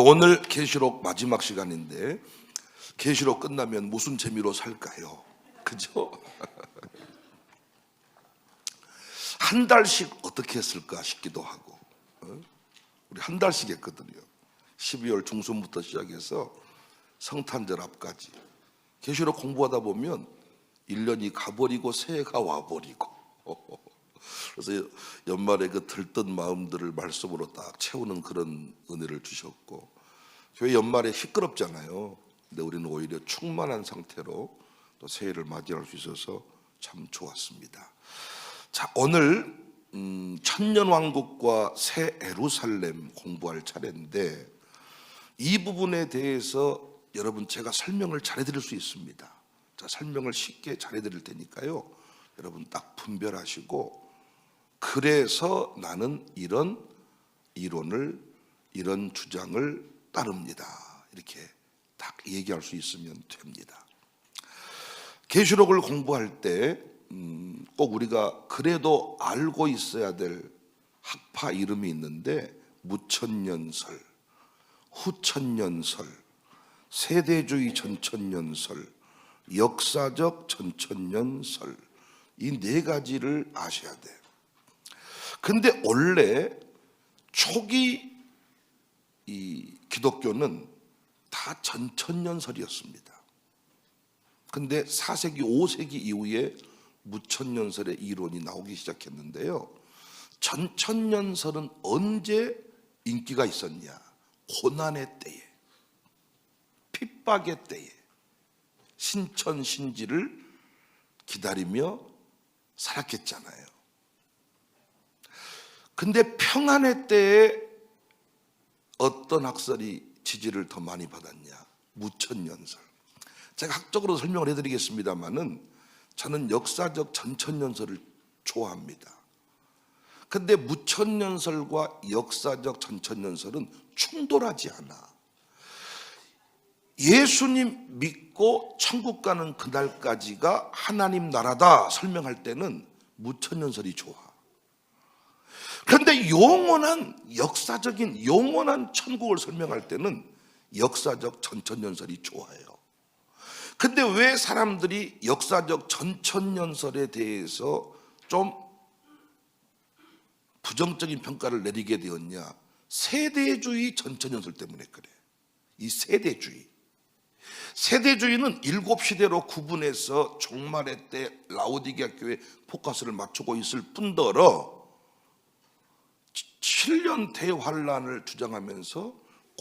오늘 계시록 마지막 시간인데 계시록 끝나면 무슨 재미로 살까요? 그죠? 한 달씩 어떻게 했을까 싶기도 하고, 우리 한 달씩 했거든요. 12월 중순부터 시작해서 성탄절 앞까지 계시록 공부하다 보면 1년이 가버리고 새해가 와버리고 그래서 연말에 그 들뜬 마음들을 말씀으로 딱 채우는 그런 은혜를 주셨고, 교회 연말에 시끄럽잖아요. 근데 우리는 오히려 충만한 상태로 또 새해를 맞이할 수 있어서 참 좋았습니다. 자, 오늘 천년왕국과 새 예루살렘 공부할 차례인데, 이 부분에 대해서 여러분 제가 설명을 잘해드릴 수 있습니다. 자, 설명을 쉽게 잘해드릴 테니까요, 여러분 딱 분별하시고, 그래서 나는 이런 이론을, 이런 주장을 따릅니다, 이렇게 딱 얘기할 수 있으면 됩니다. 계시록을 공부할 때 꼭 우리가 그래도 알고 있어야 될 학파 이름이 있는데, 무천년설, 후천년설, 세대주의 전천년설, 역사적 전천년설, 이 네 가지를 아셔야 돼요. 근데 원래 초기 이 기독교는 다 전천년설이었습니다. 근데 4세기, 5세기 이후에 무천년설의 이론이 나오기 시작했는데요, 전천년설은 언제 인기가 있었냐? 고난의 때에, 핍박의 때에 신천신지를 기다리며 살았겠잖아요. 근데 평안의 때에 어떤 학설이 지지를 더 많이 받았냐? 무천년설. 제가 학적으로 설명을 해드리겠습니다만은, 저는 역사적 전천년설을 좋아합니다. 근데 무천년설과 역사적 전천년설은 충돌하지 않아. 예수님 믿고 천국 가는 그날까지가 하나님 나라다 설명할 때는 무천년설이 좋아. 그런데 영원한, 역사적인 영원한 천국을 설명할 때는 역사적 전천년설이 좋아요. 근데 왜 사람들이 역사적 전천년설에 대해서 좀 부정적인 평가를 내리게 되었냐? 세대주의 전천년설 때문에 그래. 이 세대주의는 7시대로 구분해서 종말의 때 라오디게아 교회 포커스를 맞추고 있을 뿐더러 7년 대환란을 주장하면서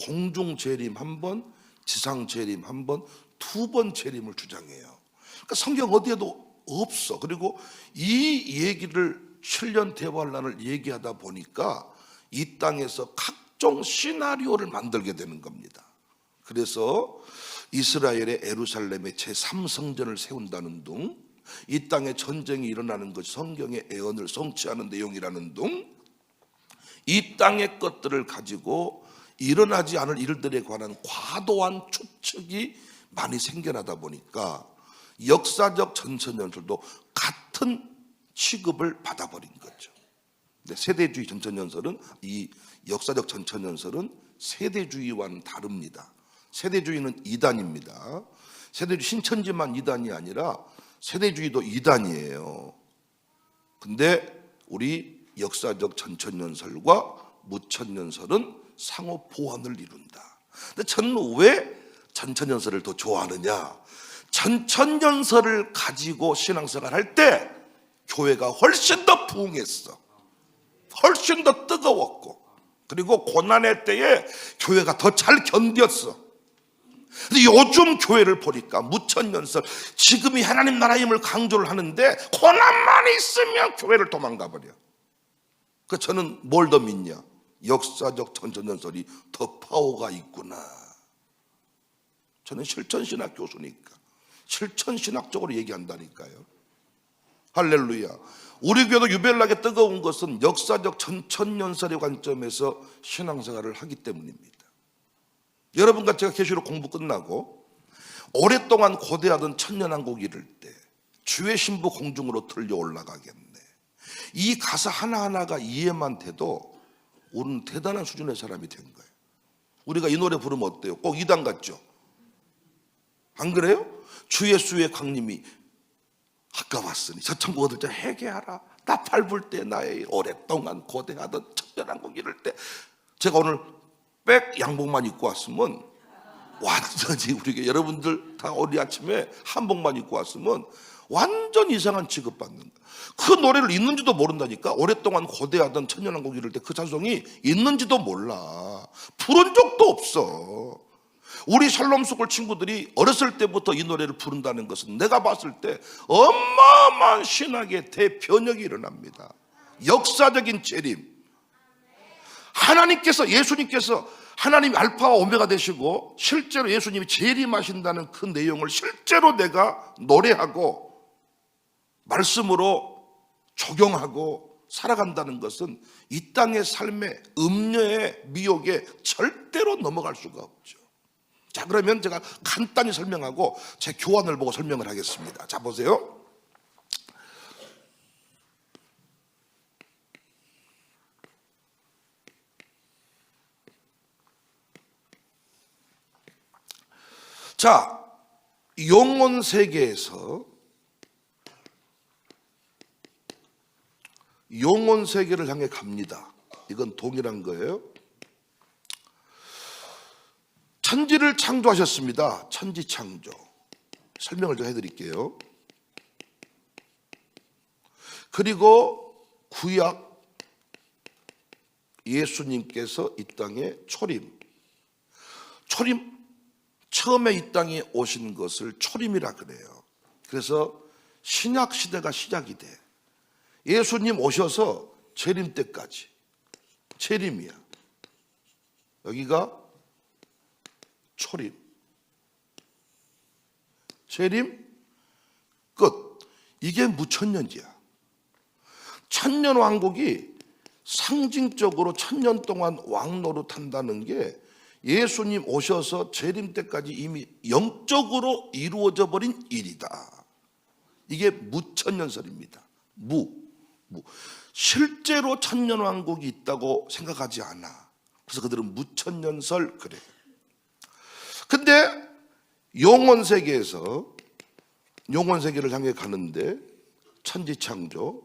공중 재림 한 번, 지상 재림 한 번, 2번 재림을 주장해요. 그러니까 성경 어디에도 없어. 그리고 이 얘기를 7년 대환란을 얘기하다 보니까 이 땅에서 각종 시나리오를 만들게 되는 겁니다. 그래서 이스라엘의 예루살렘에 제3성전을 세운다는 둥, 이 땅에 전쟁이 일어나는 것이 성경의 예언을 성취하는 내용이라는 둥, 이 땅의 것들을 가지고 일어나지 않을 일들에 관한 과도한 추측이 많이 생겨나다 보니까 역사적 전천년설도 같은 취급을 받아버린 거죠. 근데 세대주의 전천년설은, 이 역사적 전천년설은 세대주의와는 다릅니다. 세대주의는 이단입니다. 세대주의 신천지만 이단이 아니라 세대주의도 이단이에요. 근데 우리 역사적 전천년설과 무천년설은 상호 보완을 이룬다. 근데 저는 왜 전천년설을 더 좋아하느냐? 전천년설을 가지고 신앙생활 할 때 교회가 훨씬 더 부흥했어. 훨씬 더 뜨거웠고, 그리고 고난의 때에 교회가 더 잘 견뎠어. 근데 요즘 교회를 보니까 무천년설, 지금이 하나님 나라임을 강조를 하는데 고난만 있으면 교회를 도망가 버려. 그 저는 뭘 더 믿냐? 역사적 전천년설이 더 파워가 있구나. 저는 실천신학 교수니까 실천신학적으로 얘기한다니까요. 할렐루야. 우리 교회도 유별나게 뜨거운 것은 역사적 전천년설의 관점에서 신앙생활을 하기 때문입니다. 여러분과 제가 계시록 공부 끝나고 오랫동안 고대하던 천년왕국 이를 때 주의 신부 공중으로 들려 올라가겠네. 이 가사 하나하나가 이해만 돼도 우리는 대단한 수준의 사람이 된 거예요. 우리가 이 노래 부르면 어때요? 꼭 이단 같죠? 안 그래요? 주 예수의 강림이 가까웠으니 저천국 얻을 자 회개하라. 나 밟을 때 나의 오랫동안 고대하던 천년왕국 이럴 때, 제가 오늘 백 양복만 입고 왔으면 완전히, 우리 여러분들 다 오늘 아침에 한복만 입고 왔으면 완전 이상한 취급받는 거야. 그 노래를 있는지도 모른다니까. 오랫동안 고대하던 천년왕국 이럴 때 그 찬송이 있는지도 몰라. 부른 적도 없어. 우리 샬롬스쿨 친구들이 어렸을 때부터 이 노래를 부른다는 것은 내가 봤을 때 어마어마한 신학의 대변혁이 일어납니다. 역사적인 재림. 하나님께서, 예수님께서 하나님이 알파와 오메가 되시고 실제로 예수님이 재림하신다는 그 내용을 실제로 내가 노래하고 말씀으로 적용하고 살아간다는 것은 이 땅의 삶의 음녀의 미혹에 절대로 넘어갈 수가 없죠. 자, 그러면 제가 간단히 설명하고 제 교환을 보고 설명을 하겠습니다. 자, 보세요. 자, 영혼 세계에서 영혼 세계를 향해 갑니다. 이건 동일한 거예요. 천지를 창조하셨습니다. 천지 창조. 설명을 좀 해드릴게요. 그리고 구약 예수님께서 이 땅에 초림, 처음에 이 땅에 오신 것을 초림이라 그래요. 그래서 신약 시대가 시작이 돼. 예수님 오셔서 재림 때까지 재림이야. 여기가 초림, 재림, 끝. 이게 무천년지야. 천년왕국이 상징적으로 천년 동안 왕노릇한다는 게 예수님 오셔서 재림 때까지 이미 영적으로 이루어져 버린 일이다. 이게 무천년설입니다. 실제로 천년왕국이 있다고 생각하지 않아. 그래서 그들은 무천년설 그래요. 근데 영혼 세계에서 영혼 세계를 향해 가는데 천지창조,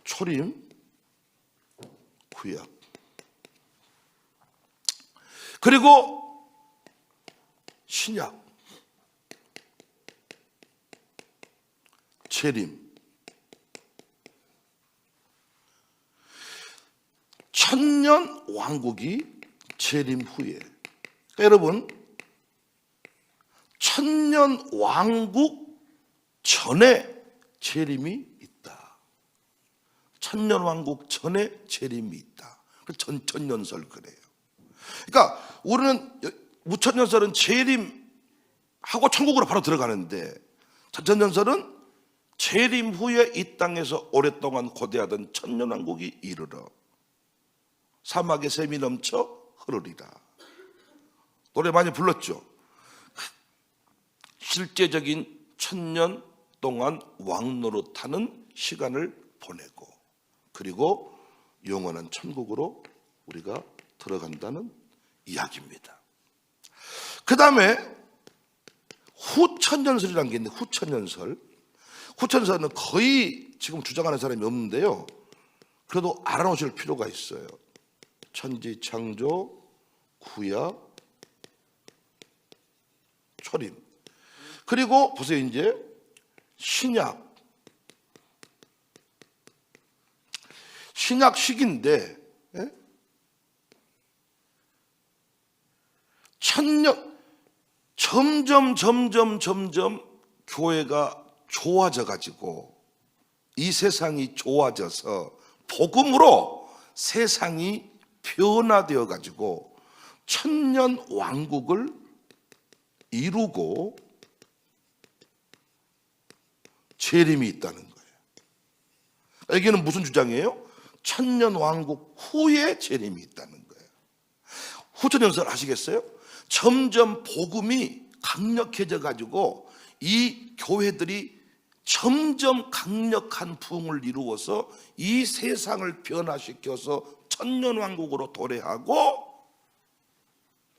초림, 구약, 그리고 신약, 재림, 천년 왕국이 재림 후에, 그러니까 여러분 천년 왕국 전에 재림이 있다. 천년 왕국 전에 재림이 있다. 전천년설 그래요. 그러니까 우리는 무천년설은 재림하고 천국으로 바로 들어가는데, 전천년설은 재림 후에 이 땅에서 오랫동안 고대하던 천년왕국이 이르러 사막에 샘이 넘쳐 흐르리라. 노래 많이 불렀죠. 실제적인 천년 동안 왕노릇하는 시간을 보내고, 그리고 영원한 천국으로 우리가 들어간다는 이야기입니다. 그 다음에 후천년설이라는 게 있는데, 후천년설은 거의 지금 주장하는 사람이 없는데요, 그래도 알아놓으실 필요가 있어요. 천지 창조, 구약, 초림, 그리고 보세요. 이제 신약 시기인데, 천년 점점 교회가 좋아져 가지고, 이 세상이 좋아져서 복음으로 세상이 변화되어 가지고 천년 왕국을 이루고 재림이 있다는 거예요. 여기는 무슨 주장이에요? 천년 왕국 후에 재림이 있다는 거예요. 후천년설 아시겠어요? 점점 복음이 강력해져 가지고 이 교회들이 점점 강력한 부흥을 이루어서 이 세상을 변화시켜서 천년왕국으로 도래하고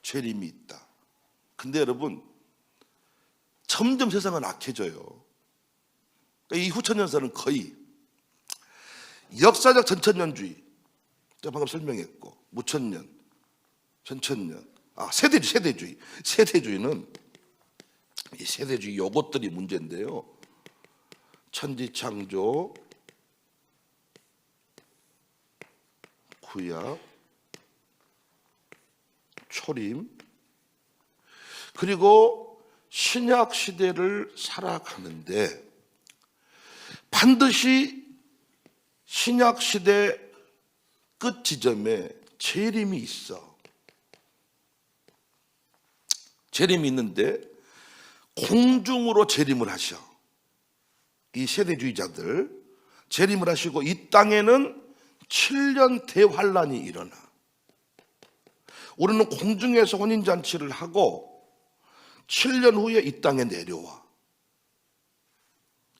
재림이 있다. 근데 여러분, 점점 세상은 악해져요. 그러니까 이 후천년설은 거의 역사적 전천년주의, 제가 방금 설명했고, 무천년, 전천년, 세대주의. 세대주의는 이 세대주의 요것들이 문제인데요. 천지창조, 구약, 초림, 그리고 신약 시대를 살아가는데 반드시 신약 시대 끝 지점에 재림이 있어. 재림이 있는데 공중으로 재림을 하셔. 이 세대주의자들 재림을 하시고 이 땅에는 7년 대환란이 일어나. 우리는 공중에서 혼인잔치를 하고 7년 후에 이 땅에 내려와.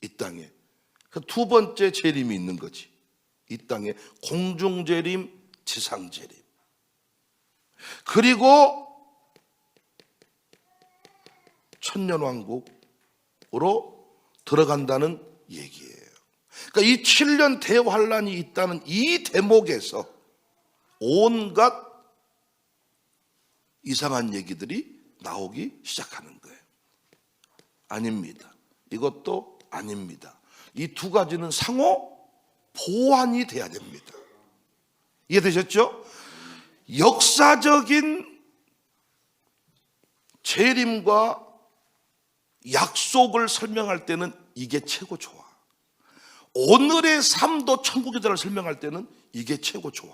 이 땅에. 그 두 번째 재림이 있는 거지. 이 땅에 공중재림, 지상재림. 그리고 천년왕국으로 들어간다는 얘기예요. 그러니까 이 7년 대환란이 있다는 이 대목에서 온갖 이상한 얘기들이 나오기 시작하는 거예요. 아닙니다. 이것도 아닙니다. 이 두 가지는 상호 보완이 돼야 됩니다. 이해되셨죠? 역사적인 재림과 약속을 설명할 때는 이게 최고 좋아. 오늘의 삶도 천국이다를 설명할 때는 이게 최고 좋아.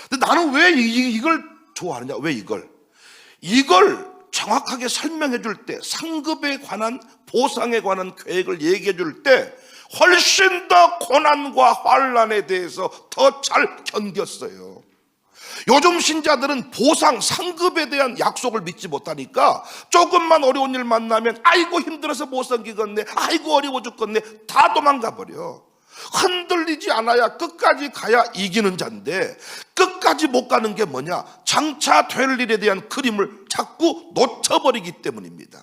근데 나는 왜 이걸 좋아하느냐? 왜 이걸 정확하게 설명해 줄 때, 상급에 관한, 보상에 관한 계획을 얘기해 줄 때 훨씬 더 고난과 환난에 대해서 더 잘 견뎠어요. 요즘 신자들은 보상, 상급에 대한 약속을 믿지 못하니까 조금만 어려운 일 만나면 아이고 힘들어서 못 섬기겠네, 아이고 어려워 죽겠네, 다 도망가 버려. 흔들리지 않아야 끝까지 가야 이기는 자인데 끝까지 못 가는 게 뭐냐? 장차 될 일에 대한 그림을 자꾸 놓쳐버리기 때문입니다.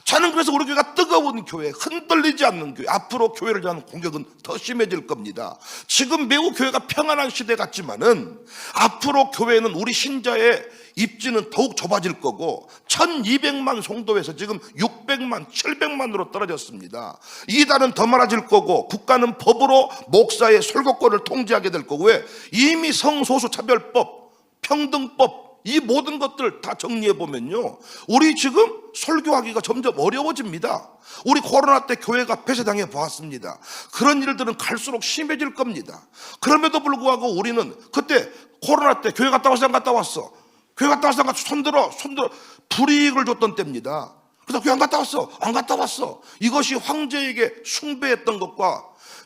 저는 그래서 우리 교회가 뜨거운 교회, 흔들리지 않는 교회, 앞으로 교회를 향한 공격은 더 심해질 겁니다. 지금 매우 교회가 평안한 시대 같지만은 앞으로 교회는 우리 신자의 입지는 더욱 좁아질 거고 1200만 성도에서 지금 600만, 700만으로 떨어졌습니다. 이단은 더 많아질 거고 국가는 법으로 목사의 설교권을 통제하게 될 거고, 왜? 이미 성소수 차별법, 평등법, 이 모든 것들 다 정리해 보면요, 우리 지금 설교하기가 점점 어려워집니다. 우리 코로나 때 교회가 폐쇄당해 보았습니다. 그런 일들은 갈수록 심해질 겁니다. 그럼에도 불구하고 우리는 그때 코로나 때 교회 갔다 왔어, 안 갔다 왔어? 교회 갔다 왔어, 안 갔다 왔어? 손들어 불이익을 줬던 때입니다. 그래서 교회 안 갔다 왔어, 안 갔다 왔어? 이것이 황제에게 숭배했던 것과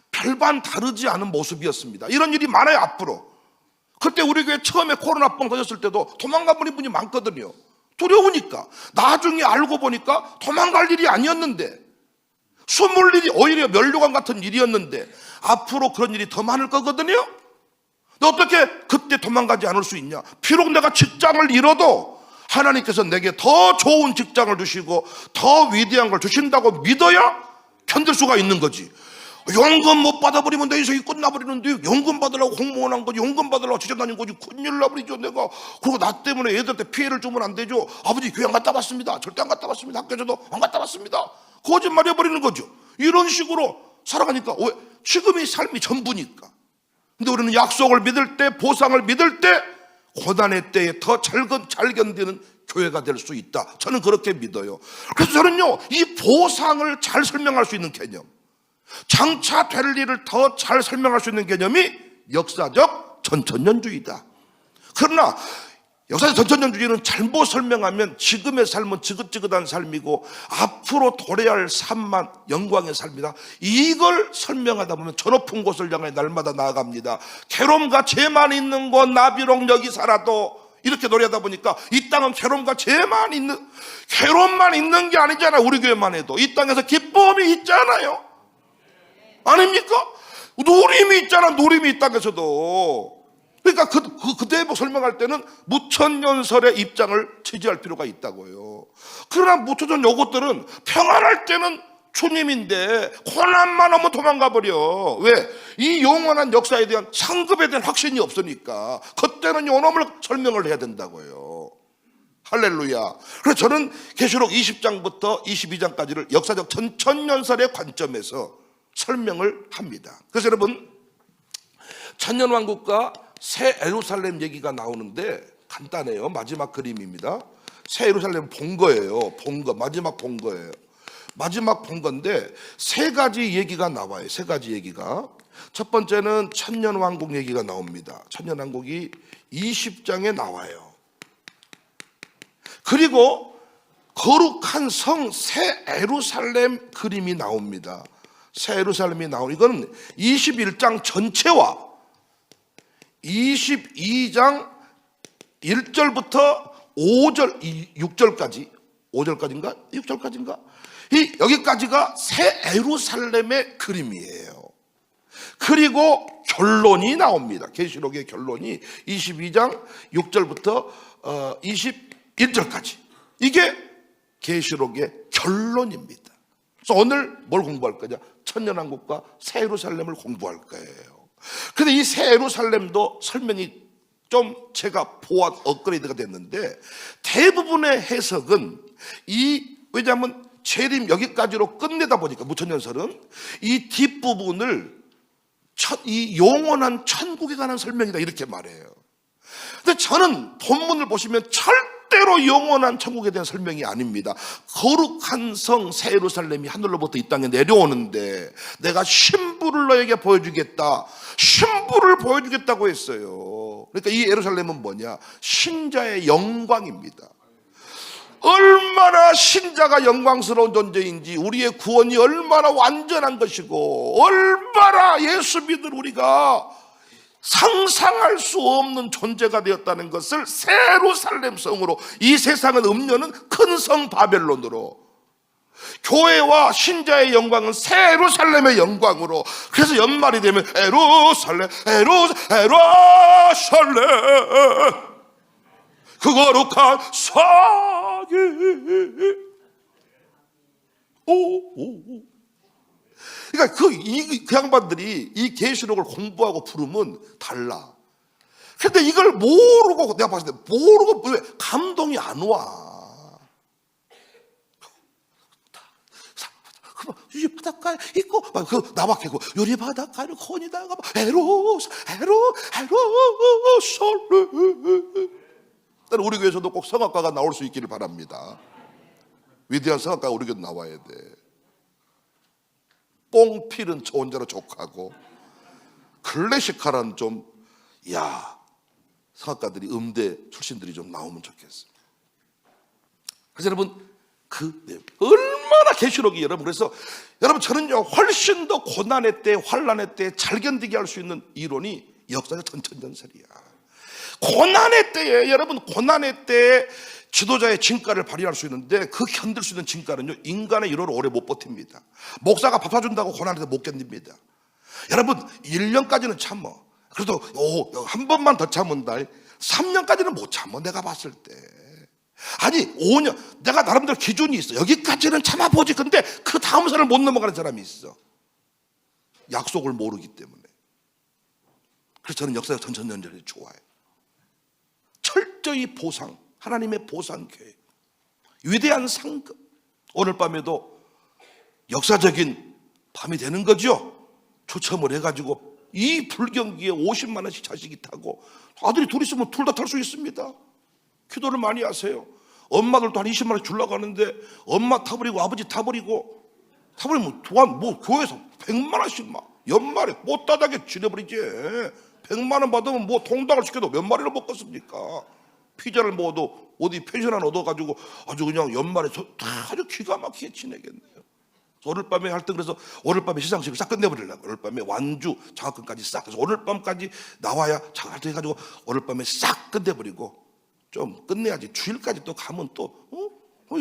별반 다르지 않은 모습이었습니다. 이런 일이 많아요. 앞으로 그때 우리 교회 처음에 코로나병 터졌을 때도 도망가 버린 분이 많거든요. 두려우니까. 나중에 알고 보니까 도망갈 일이 아니었는데, 숨을 일이 오히려 면류관 같은 일이었는데 앞으로 그런 일이 더 많을 거거든요. 너 어떻게 그때 도망가지 않을 수 있냐? 비록 내가 직장을 잃어도 하나님께서 내게 더 좋은 직장을 주시고 더 위대한 걸 주신다고 믿어야 견딜 수가 있는 거지. 용금 못 받아버리면 내 인생이 끝나버리는데, 용금 받으려고 공무원 한 거지, 용금 받으려고 지정 다닌 거지, 큰일 나버리죠 내가. 그리고 나 때문에 애들한테 피해를 주면 안 되죠. 아버지 교회 안 갔다 왔습니다, 절대 안 갔다 왔습니다, 학교에서도 안 갔다 왔습니다, 거짓말 해버리는 거죠. 이런 식으로 살아가니까 왜? 지금이 삶이 전부니까. 근데 우리는 약속을 믿을 때, 보상을 믿을 때 고난의 때에 더 잘 견디는 교회가 될 수 있다. 저는 그렇게 믿어요. 그래서 저는요, 이 보상을 잘 설명할 수 있는 개념, 장차 될 일을 더 잘 설명할 수 있는 개념이 역사적 전천년주의다. 그러나 역사적 전천년주의는 잘못 설명하면 지금의 삶은 지긋지긋한 삶이고 앞으로 도래해야 할 삶만 영광의 삶이다. 이걸 설명하다 보면 저 높은 곳을 향해 날마다 나아갑니다. 괴로움과 죄만 있는 곳 나 비록 여기 살아도, 이렇게 노래하다 보니까 이 땅은 괴로움과 죄만 있는, 괴로움만 있는 게 아니잖아요. 우리 교회만 해도 이 땅에서 기쁨이 있잖아요. 아닙니까? 노림이 있잖아. 노림이 이 땅에서도. 그러니까 그때 설명할 때는 무천년설의 입장을 취지할 필요가 있다고요. 그러나 무천년 요것들은 평안할 때는 주님인데 고난만 오면 도망가 버려. 왜? 이 영원한 역사에 대한 상급에 대한 확신이 없으니까 그때는 요놈을 설명을 해야 된다고요. 할렐루야. 그래서 저는 계시록 20장부터 22장까지를 역사적 천년설의 관점에서 설명을 합니다. 그래서 여러분, 천년왕국과 새 예루살렘 얘기가 나오는데 간단해요. 마지막 그림입니다. 새 예루살렘 본 거예요. 마지막 본 거예요. 마지막 본 건데 세 가지 얘기가 나와요. 세 가지 얘기가. 첫 번째는 천년왕국 얘기가 나옵니다. 천년왕국이 20장에 나와요. 그리고 거룩한 성 새 예루살렘 그림이 나옵니다. 새 예루살렘이 나오는 이건 21장 전체와 22장 1절부터 5절, 6절까지 5절까지인가? 6절까지인가? 여기까지가 새 예루살렘의 그림이에요. 그리고 결론이 나옵니다. 계시록의 결론이 22장 6절부터 21절까지. 이게 계시록의 결론입니다. 그래서 오늘 뭘 공부할 거냐? 천년왕국과 새 예루살렘을 공부할 거예요. 그런데 이 새 예루살렘도 설명이 좀 제가 보완 업그레이드가 됐는데 대부분의 해석은 왜냐하면 재림 여기까지로 끝내다 보니까 무천년설은 이 뒷부분을 이 영원한 천국에 관한 설명이다 이렇게 말해요. 근데 저는 본문을 보시면 절대로 영원한 천국에 대한 설명이 아닙니다. 거룩한 성 새 예루살렘이 하늘로부터 이 땅에 내려오는데 내가 신부를 너에게 보여주겠다. 신부를 보여주겠다고 했어요. 그러니까 이 예루살렘은 뭐냐? 신자의 영광입니다. 얼마나 신자가 영광스러운 존재인지, 우리의 구원이 얼마나 완전한 것이고, 얼마나 예수 믿을 우리가 상상할 수 없는 존재가 되었다는 것을 새 예루살렘 성으로, 이 세상은 음료는 큰 성 바벨론으로, 교회와 신자의 영광은 새 예루살렘의 영광으로. 그래서 연말이 되면 예루살렘 그 거룩한 성이 그러니까 그 양반들이 이 계시록을 공부하고 부르면 달라. 근데 이걸 모르고, 내가 봤을 때 모르고 왜 감동이 안 와? 이 바닷가에 있고 그 나박해고 요리 바닷가를 거니다가 에로살렘. 우리 교회에서도 꼭 성악가가 나올 수 있기를 바랍니다. 위대한 성악가가 우리 교회 나와야 돼. 뽕필은 저 혼자로 족하고 클래식하라는 좀 성악가들이 음대 출신들이 좀 나오면 좋겠습니다. 그래서 여러분 얼마나 계시록이 그래서 여러분 저는요 훨씬 더 고난의 때 환난의 때 잘 견디게 할 수 있는 이론이 역사적 천천전설이야. 고난의 때에 여러분 고난의 때에 지도자의 진가를 발휘할 수 있는데 그 견딜 수 있는 진가는요 인간의 이론을 오래 못 버팁니다. 목사가 밥 사준다고 고난할 때 못 견딥니다. 여러분 1년까지는 참어. 그래도 한 번만 더 참은다. 3년까지는 못 참어. 내가 봤을 때. 아니 5년 내가 나름대로 기준이 있어. 여기까지는 참아보지. 근데 그 다음 선을 못 넘어가는 사람이 있어. 약속을 모르기 때문에. 그래서 저는 역사적 천천전절이 좋아요. 철저히 보상, 하나님의 보상 계획, 위대한 상급. 오늘 밤에도 역사적인 밤이 되는 거죠. 초청을 해가지고 이 불경기에 50만 원씩 자식이 타고, 아들이 둘 있으면 둘 다 탈 수 있습니다. 기도를 많이 하세요. 엄마들도 한 20만 원씩 주려고 하는데 엄마 타버리고 아버지 타버리면 교회에서 100만 원씩 막 연말에 못다닥에 지내버리지. 100만 원 받으면 통닭을 시켜도 몇 마리를 먹겠습니까? 피자를 먹어도 어디 펜션 하나 얻어가지고 아주 그냥 연말에 아주 기가 막히게 지내겠네요. 오늘 밤에 할 때 그래서 오늘 밤에 시상식을 싹 끝내버리려고. 오늘 밤에 완주 장학금까지 싹. 그래서 오늘 밤까지 나와야 장학금 해가지고 오늘 밤에 싹 끝내버리고, 좀 끝내야지. 주일까지 또 가면 또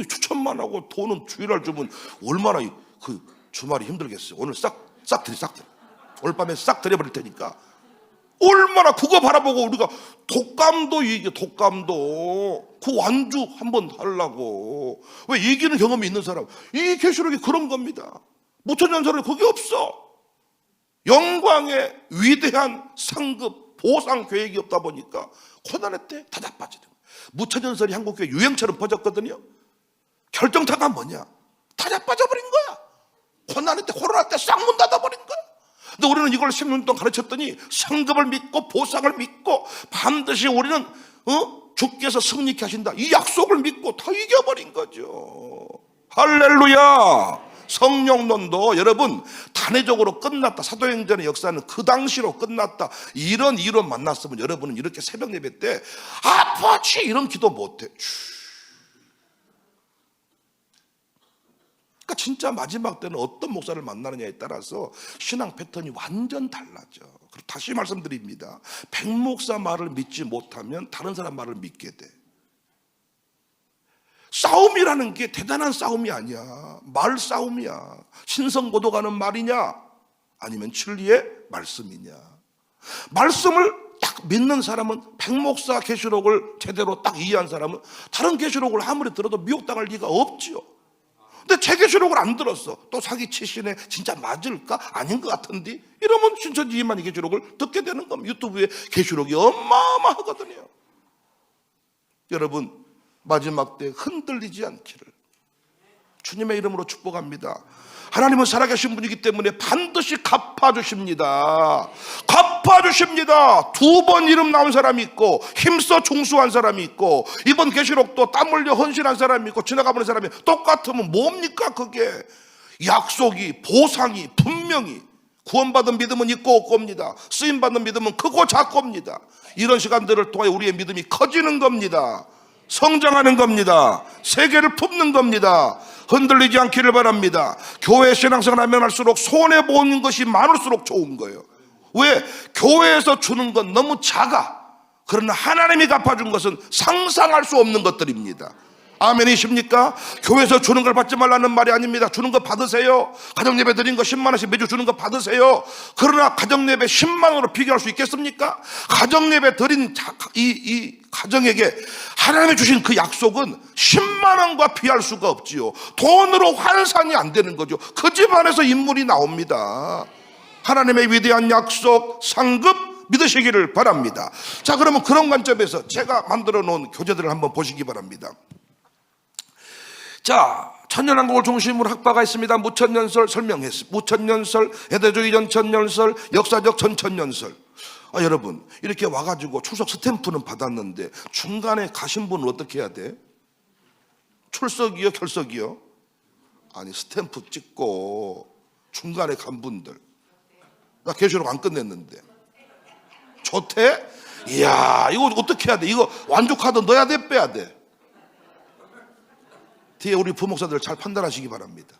추천만 하고 돈은 주일날 주면 얼마나 그 주말이 힘들겠어요. 오늘 싹 싹 들여. 오늘 밤에 싹 들여버릴 테니까. 얼마나 그거 바라보고 우리가 독감도 이게 독감도 그 완주 한번 하려고. 왜 이기는 경험이 있는 사람? 이 계시록이 그런 겁니다. 무천년설은 그게 없어. 영광의 위대한 상급 보상 계획이 없다 보니까 고난의 때 다 자빠지는 거예요. 무천년설이 한국교회 유행처럼 퍼졌거든요. 결정타가 뭐냐? 다 자빠져버린 거야. 고난의 때, 코로나 때 싹 문 닫아버린 거야. 근데 우리는 이걸 10년 동안 가르쳤더니 상급을 믿고 보상을 믿고 반드시 우리는 주께서 승리케 하신다, 이 약속을 믿고 다 이겨버린 거죠. 할렐루야. 성령론도 여러분 단회적으로 끝났다. 사도행전의 역사는 그 당시로 끝났다. 이런 이론 만났으면 여러분은 이렇게 새벽 예배 때 아파치 이런 기도 못해. 그러니까 진짜 마지막 때는 어떤 목사를 만나느냐에 따라서 신앙 패턴이 완전 달라져. 그리고 다시 말씀드립니다. 백목사 말을 믿지 못하면 다른 사람 말을 믿게 돼. 싸움이라는 게 대단한 싸움이 아니야. 말 싸움이야. 신성고도가는 말이냐 아니면 진리의 말씀이냐. 말씀을 딱 믿는 사람은, 백목사 계시록을 제대로 딱 이해한 사람은 다른 계시록을 아무리 들어도 미혹당할 리가 없지요. 근데 제 계시록을 안 들었어. 또 사기치시네. 진짜 맞을까? 아닌 것 같은데? 이러면 신천지 이만희 계시록을 듣게 되는 겁니다. 유튜브에 계시록이 어마어마하거든요. 여러분 마지막 때 흔들리지 않기를 주님의 이름으로 축복합니다. 하나님은 살아계신 분이기 때문에 반드시 갚아주십니다. 갚아주십니다. 2번 이름 나온 사람이 있고 힘써 중수한 사람이 있고 이번 계시록도 땀 흘려 헌신한 사람이 있고 지나가버린 사람이 똑같으면 뭡니까? 그게 약속이, 보상이 분명히 구원받은 믿음은 있고 없고입니다. 쓰임받는 믿음은 크고 작고입니다. 이런 시간들을 통해 우리의 믿음이 커지는 겁니다. 성장하는 겁니다. 세계를 품는 겁니다. 흔들리지 않기를 바랍니다. 교회 신앙생활 하면 할수록 손해보는 것이 많을수록 좋은 거예요. 왜? 교회에서 주는 건 너무 작아. 그러나 하나님이 갚아준 것은 상상할 수 없는 것들입니다. 아멘이십니까? 교회에서 주는 걸 받지 말라는 말이 아닙니다. 주는 거 받으세요. 가정예배 드린 거 10만 원씩 매주 주는 거 받으세요. 그러나 가정예배 10만 원으로 비교할 수 있겠습니까? 가정예배 드린 이 가정에게 하나님이 주신 그 약속은 10만 원과 비할 수가 없지요. 돈으로 환산이 안 되는 거죠. 그 집안에서 인물이 나옵니다. 하나님의 위대한 약속, 상급 믿으시기를 바랍니다. 자, 그러면 그런 관점에서 제가 만들어 놓은 교재들을 한번 보시기 바랍니다. 자, 천년왕국을 중심으로 학파가 있습니다. 무천년설 설명했습니다. 무천년설, 해대주의 전천년설, 역사적 전천년설. 여러분 이렇게 와가지고 출석 스탬프는 받았는데 중간에 가신 분은 어떻게 해야 돼? 출석이요? 결석이요? 아니 스탬프 찍고 중간에 간 분들, 나 계시록 안 끝냈는데 좋대? 이야, 이거 어떻게 해야 돼? 이거 완주카드 넣어야 돼? 빼야 돼? 뒤에 우리 부목사들 잘 판단하시기 바랍니다.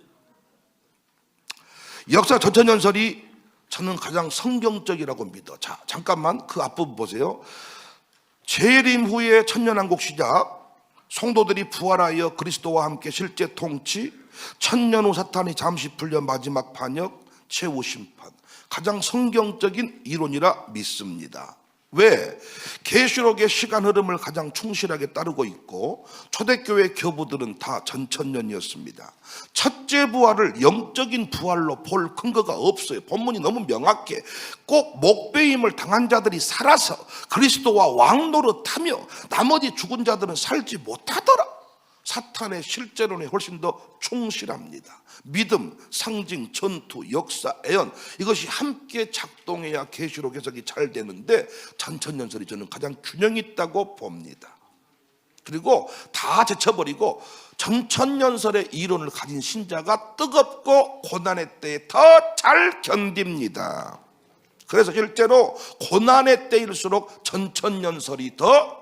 역사 전천년설이 저는 가장 성경적이라고 믿어. 자, 잠깐만 그 앞부분 보세요. 재림 후에 천년왕국 시작, 성도들이 부활하여 그리스도와 함께 실제 통치, 천년 후 사탄이 잠시 풀려 마지막 반역, 최후 심판. 가장 성경적인 이론이라 믿습니다. 왜? 계시록의 시간 흐름을 가장 충실하게 따르고 있고 초대교회 교부들은 다 전천년이었습니다. 첫째 부활을 영적인 부활로 볼 근거가 없어요. 본문이 너무 명확해. 꼭 목배임을 당한 자들이 살아서 그리스도와 왕노릇하며 나머지 죽은 자들은 살지 못하더라. 사탄의 실제론에 훨씬 더 충실합니다. 믿음, 상징, 전투, 역사, 애연, 이것이 함께 작동해야 계시록 해석이 잘 되는데 전천년설이 저는 가장 균형 있다고 봅니다. 그리고 다 제쳐버리고 전천년설의 이론을 가진 신자가 뜨겁고 고난의 때에 더 잘 견딥니다. 그래서 실제로 고난의 때일수록 전천년설이 더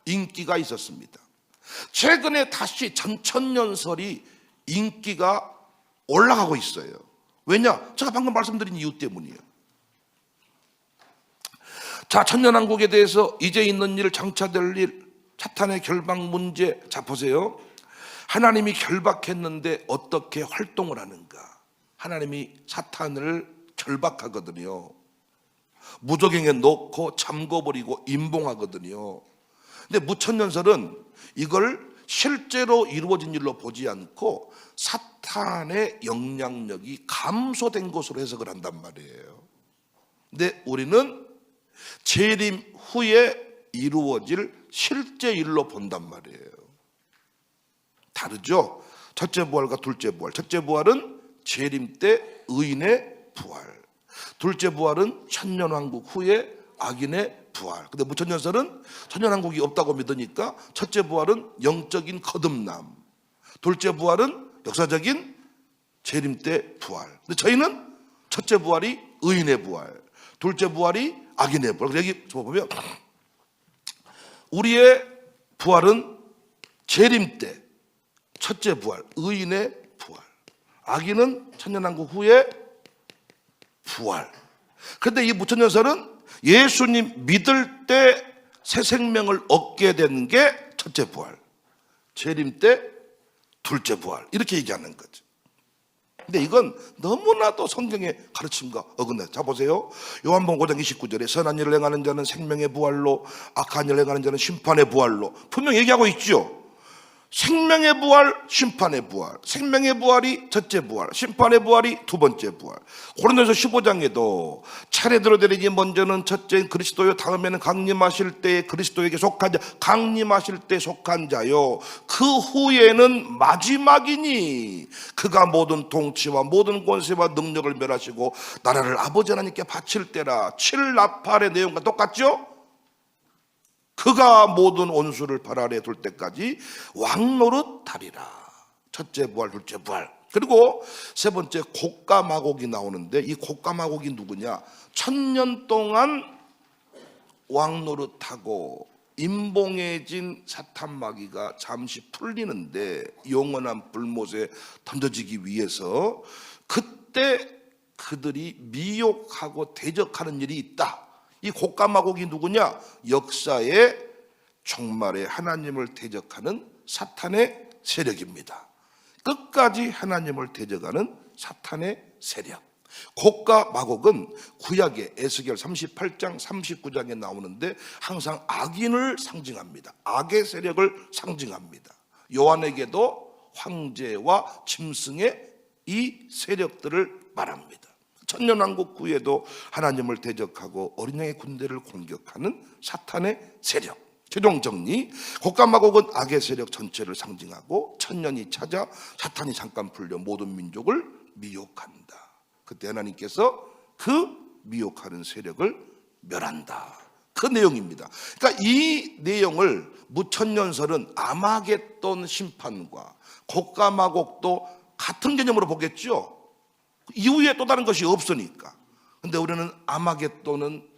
인기가 있었습니다. 최근에 다시 전천년설이 인기가 올라가고 있어요. 왜냐? 제가 방금 말씀드린 이유 때문이에요. 자, 천년왕국에 대해서 이제 있는 일, 장차될 일, 사탄의 결박 문제. 자, 보세요. 하나님이 결박했는데 어떻게 활동을 하는가? 하나님이 사탄을 결박하거든요. 무적행에 놓고 잠궈버리고 임봉하거든요. 근데 무천년설은 이걸 실제로 이루어진 일로 보지 않고 사탄의 영향력이 감소된 것으로 해석을 한단 말이에요. 근데 우리는 재림 후에 이루어질 실제 일로 본단 말이에요. 다르죠? 첫째 부활과 둘째 부활. 첫째 부활은 재림 때 의인의 부활, 둘째 부활은 천년왕국 후에 악인의 부활. 근데 무천년설은 천년왕국이 없다고 믿으니까 첫째 부활은 영적인 거듭남, 둘째 부활은 역사적인 재림 때 부활. 근데 저희는 첫째 부활이 의인의 부활, 둘째 부활이 악인의 부활. 여기 보면 우리의 부활은 재림 때 첫째 부활, 의인의 부활. 악인은 천년왕국 후에 부활. 그런데 이 무천년설은 예수님 믿을 때 새 생명을 얻게 된 게 첫째 부활, 재림 때 둘째 부활, 이렇게 얘기하는 거죠. 근데 이건 너무나도 성경의 가르침과 어긋나. 자 보세요. 요한복음 5장 29절에 선한 일을 행하는 자는 생명의 부활로, 악한 일을 행하는 자는 심판의 부활로 분명히 얘기하고 있죠. 생명의 부활, 심판의 부활. 생명의 부활이 첫째 부활, 심판의 부활이 두 번째 부활. 고린도서 15장에도 차례대로 되리니 먼저는 첫째인 그리스도요, 다음에는 강림하실 때 그리스도에게 속한 자, 강림하실 때 속한 자요, 그 후에는 마지막이니 그가 모든 통치와 모든 권세와 능력을 멸하시고 나라를 아버지 하나님께 바칠 때라. 7나팔의 내용과 똑같죠? 그가 모든 원수를 발 아래 둘 때까지 왕노릇하리라. 첫째 부활, 둘째 부활. 그리고 세 번째 곡가마곡이 나오는데 이 곡가마곡이 누구냐? 1000년 동안 왕노릇하고 임봉해진 사탄 마귀가 잠시 풀리는데 영원한 불못에 던져지기 위해서 그때 그들이 미혹하고 대적하는 일이 있다. 이 곡가마곡이 누구냐? 역사의 종말에 하나님을 대적하는 사탄의 세력입니다. 끝까지 하나님을 대적하는 사탄의 세력. 곡가마곡은 구약의 에스겔 38장 39장에 나오는데 항상 악인을 상징합니다. 악의 세력을 상징합니다. 요한에게도 황제와 짐승의 이 세력들을 말합니다. 천년왕국 후에도 하나님을 대적하고 어린 양의 군대를 공격하는 사탄의 세력. 최종 정리, 곡가마곡은 악의 세력 전체를 상징하고 천년이 찾아 사탄이 잠깐 풀려 모든 민족을 미혹한다. 그때 하나님께서 그 미혹하는 세력을 멸한다. 그 내용입니다. 그러니까 이 내용을 무천년설은 아마겟돈 심판과 곡가마곡도 같은 개념으로 보겠죠. 이후에 또 다른 것이 없으니까. 근데 우리는 아마겟돈은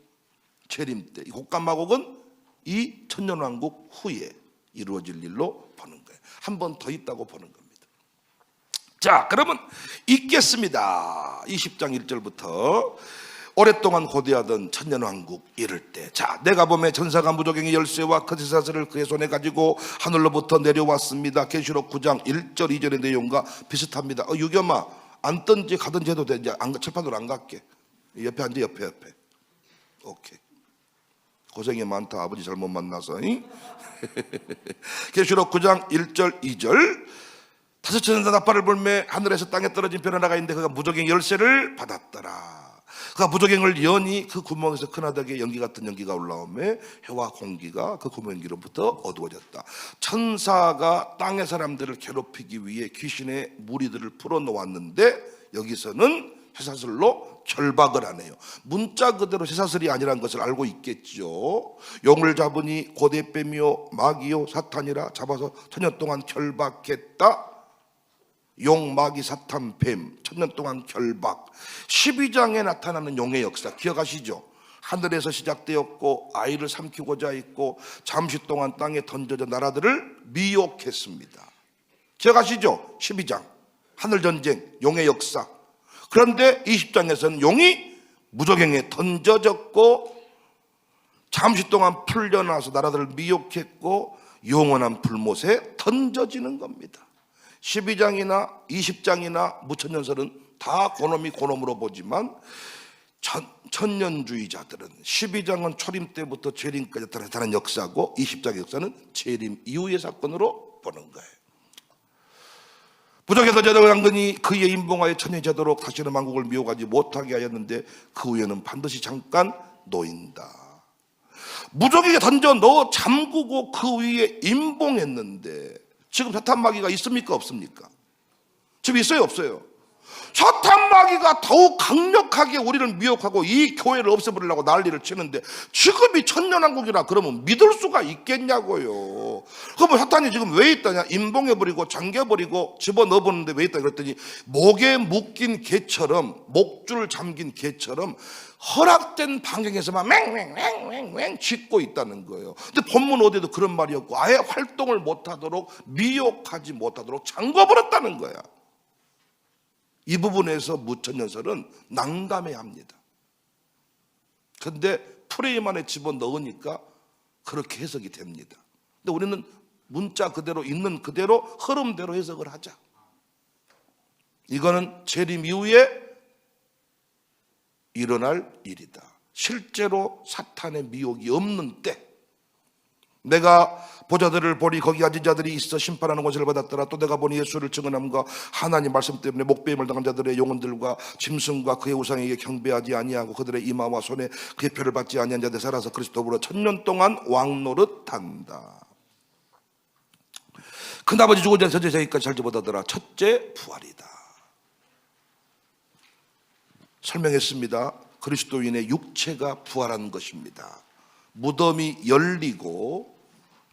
재림 때, 곡가마곡은 이 천년왕국 후에 이루어질 일로 보는 거예요. 한 번 더 있다고 보는 겁니다. 자, 그러면 읽겠습니다. 20장 1절부터 오랫동안 고대하던 천년왕국 이를 때, 자, 내가 보매 전사가 무적행의 열쇠와 거짓사슬을 그의 손에 가지고 하늘로부터 내려왔습니다. 계시록 9장 1절 2절의 내용과 비슷합니다. 유겸아, 앉든지 가든지 해도 돼. 이제 칠판으로 안 갈게. 옆에 앉아, 옆에. 오케이. 고생이 많다. 아버지 잘못 만나서. 계시록 9장 1절 2절. 다섯 천사 나팔을 불매 하늘에서 땅에 떨어진 별 하나가 있는데 그가 무적행 열쇠를 받았더라. 그가 무적행을 여니 그 구멍에서 크나다게 연기 같은 연기가 올라오매 해와 공기가 그 구멍기로부터 어두워졌다. 천사가 땅의 사람들을 괴롭히기 위해 귀신의 무리들을 풀어놓았는데 여기서는 쇠사슬로 결박을 하네요. 문자 그대로 쇠사슬이 아니라는 것을 알고 있겠죠. 용을 잡으니 고대뱀이요 마귀요 사탄이라 잡아서 천년 동안 결박했다. 용, 마귀, 사탄, 뱀, 천년 동안 결박. 12장에 나타나는 용의 역사 기억하시죠? 하늘에서 시작되었고 아이를 삼키고자 했고 잠시 동안 땅에 던져져 나라들을 미혹했습니다. 기억하시죠? 12장 하늘전쟁, 용의 역사. 그런데 20장에서는 용이 무적행에 던져졌고 잠시 동안 풀려나서 나라들을 미혹했고 영원한 불못에 던져지는 겁니다. 12장이나 20장이나 무천년설은 다 그놈이 그놈으로 보지만 천년주의자들은 12장은 초림 때부터 재림까지 나타나는 역사고 20장의 역사는 재림 이후의 사건으로 보는 거예요. 부족해서 저당근이 그의 인봉하여 천년제도록 다시는 만국을 미혹하지 못하게 하였는데 그 후에는 반드시 잠깐 놓인다. 무적에게 던져 넣어 잠그고 그 위에 인봉했는데 지금 사탄마귀가 있습니까 없습니까? 지금 있어요 없어요? 사탄마귀가 더욱 강력하게 우리를 미혹하고 이 교회를 없애버리려고 난리를 치는데 지금이 천년왕국이라 그러면 믿을 수가 있겠냐고요. 그러면 사탄이 지금 왜 있다냐? 인봉해버리고 잠겨버리고 집어넣어보는데 왜 있다 그랬더니 목에 묶인 개처럼, 목줄 잠긴 개처럼 허락된 반경에서만 맹맹맹맹맹 짖고 있다는 거예요. 근데 본문 어디에도 그런 말이 없고 아예 활동을 못하도록, 미혹하지 못하도록 잠궈버렸다는 거야. 이 부분에서 무천년설은 난감해야 합니다. 그런데 프레임 안에 집어넣으니까 그렇게 해석이 됩니다. 근데 우리는 문자 그대로 있는 그대로 흐름대로 해석을 하자. 이거는 재림 이후에 일어날 일이다. 실제로 사탄의 미혹이 없는 때 내가 보자들을 보니 거기 앉은 자들이 있어 심판하는 권세를 받았더라. 또 내가 보니 예수를 증언함과 하나님 말씀 때문에 목배임을 당한 자들의 영혼들과 짐승과 그의 우상에게 경배하지 아니하고 그들의 이마와 손에 그의 표를 받지 아니한 자들 살아서 그리스도 더불어 천년 동안 왕노릇한다. 큰아버지 죽은 자 전제자기까지 살지 못하더라. 첫째 부활이다. 설명했습니다. 그리스도인의 육체가 부활하는 것입니다. 무덤이 열리고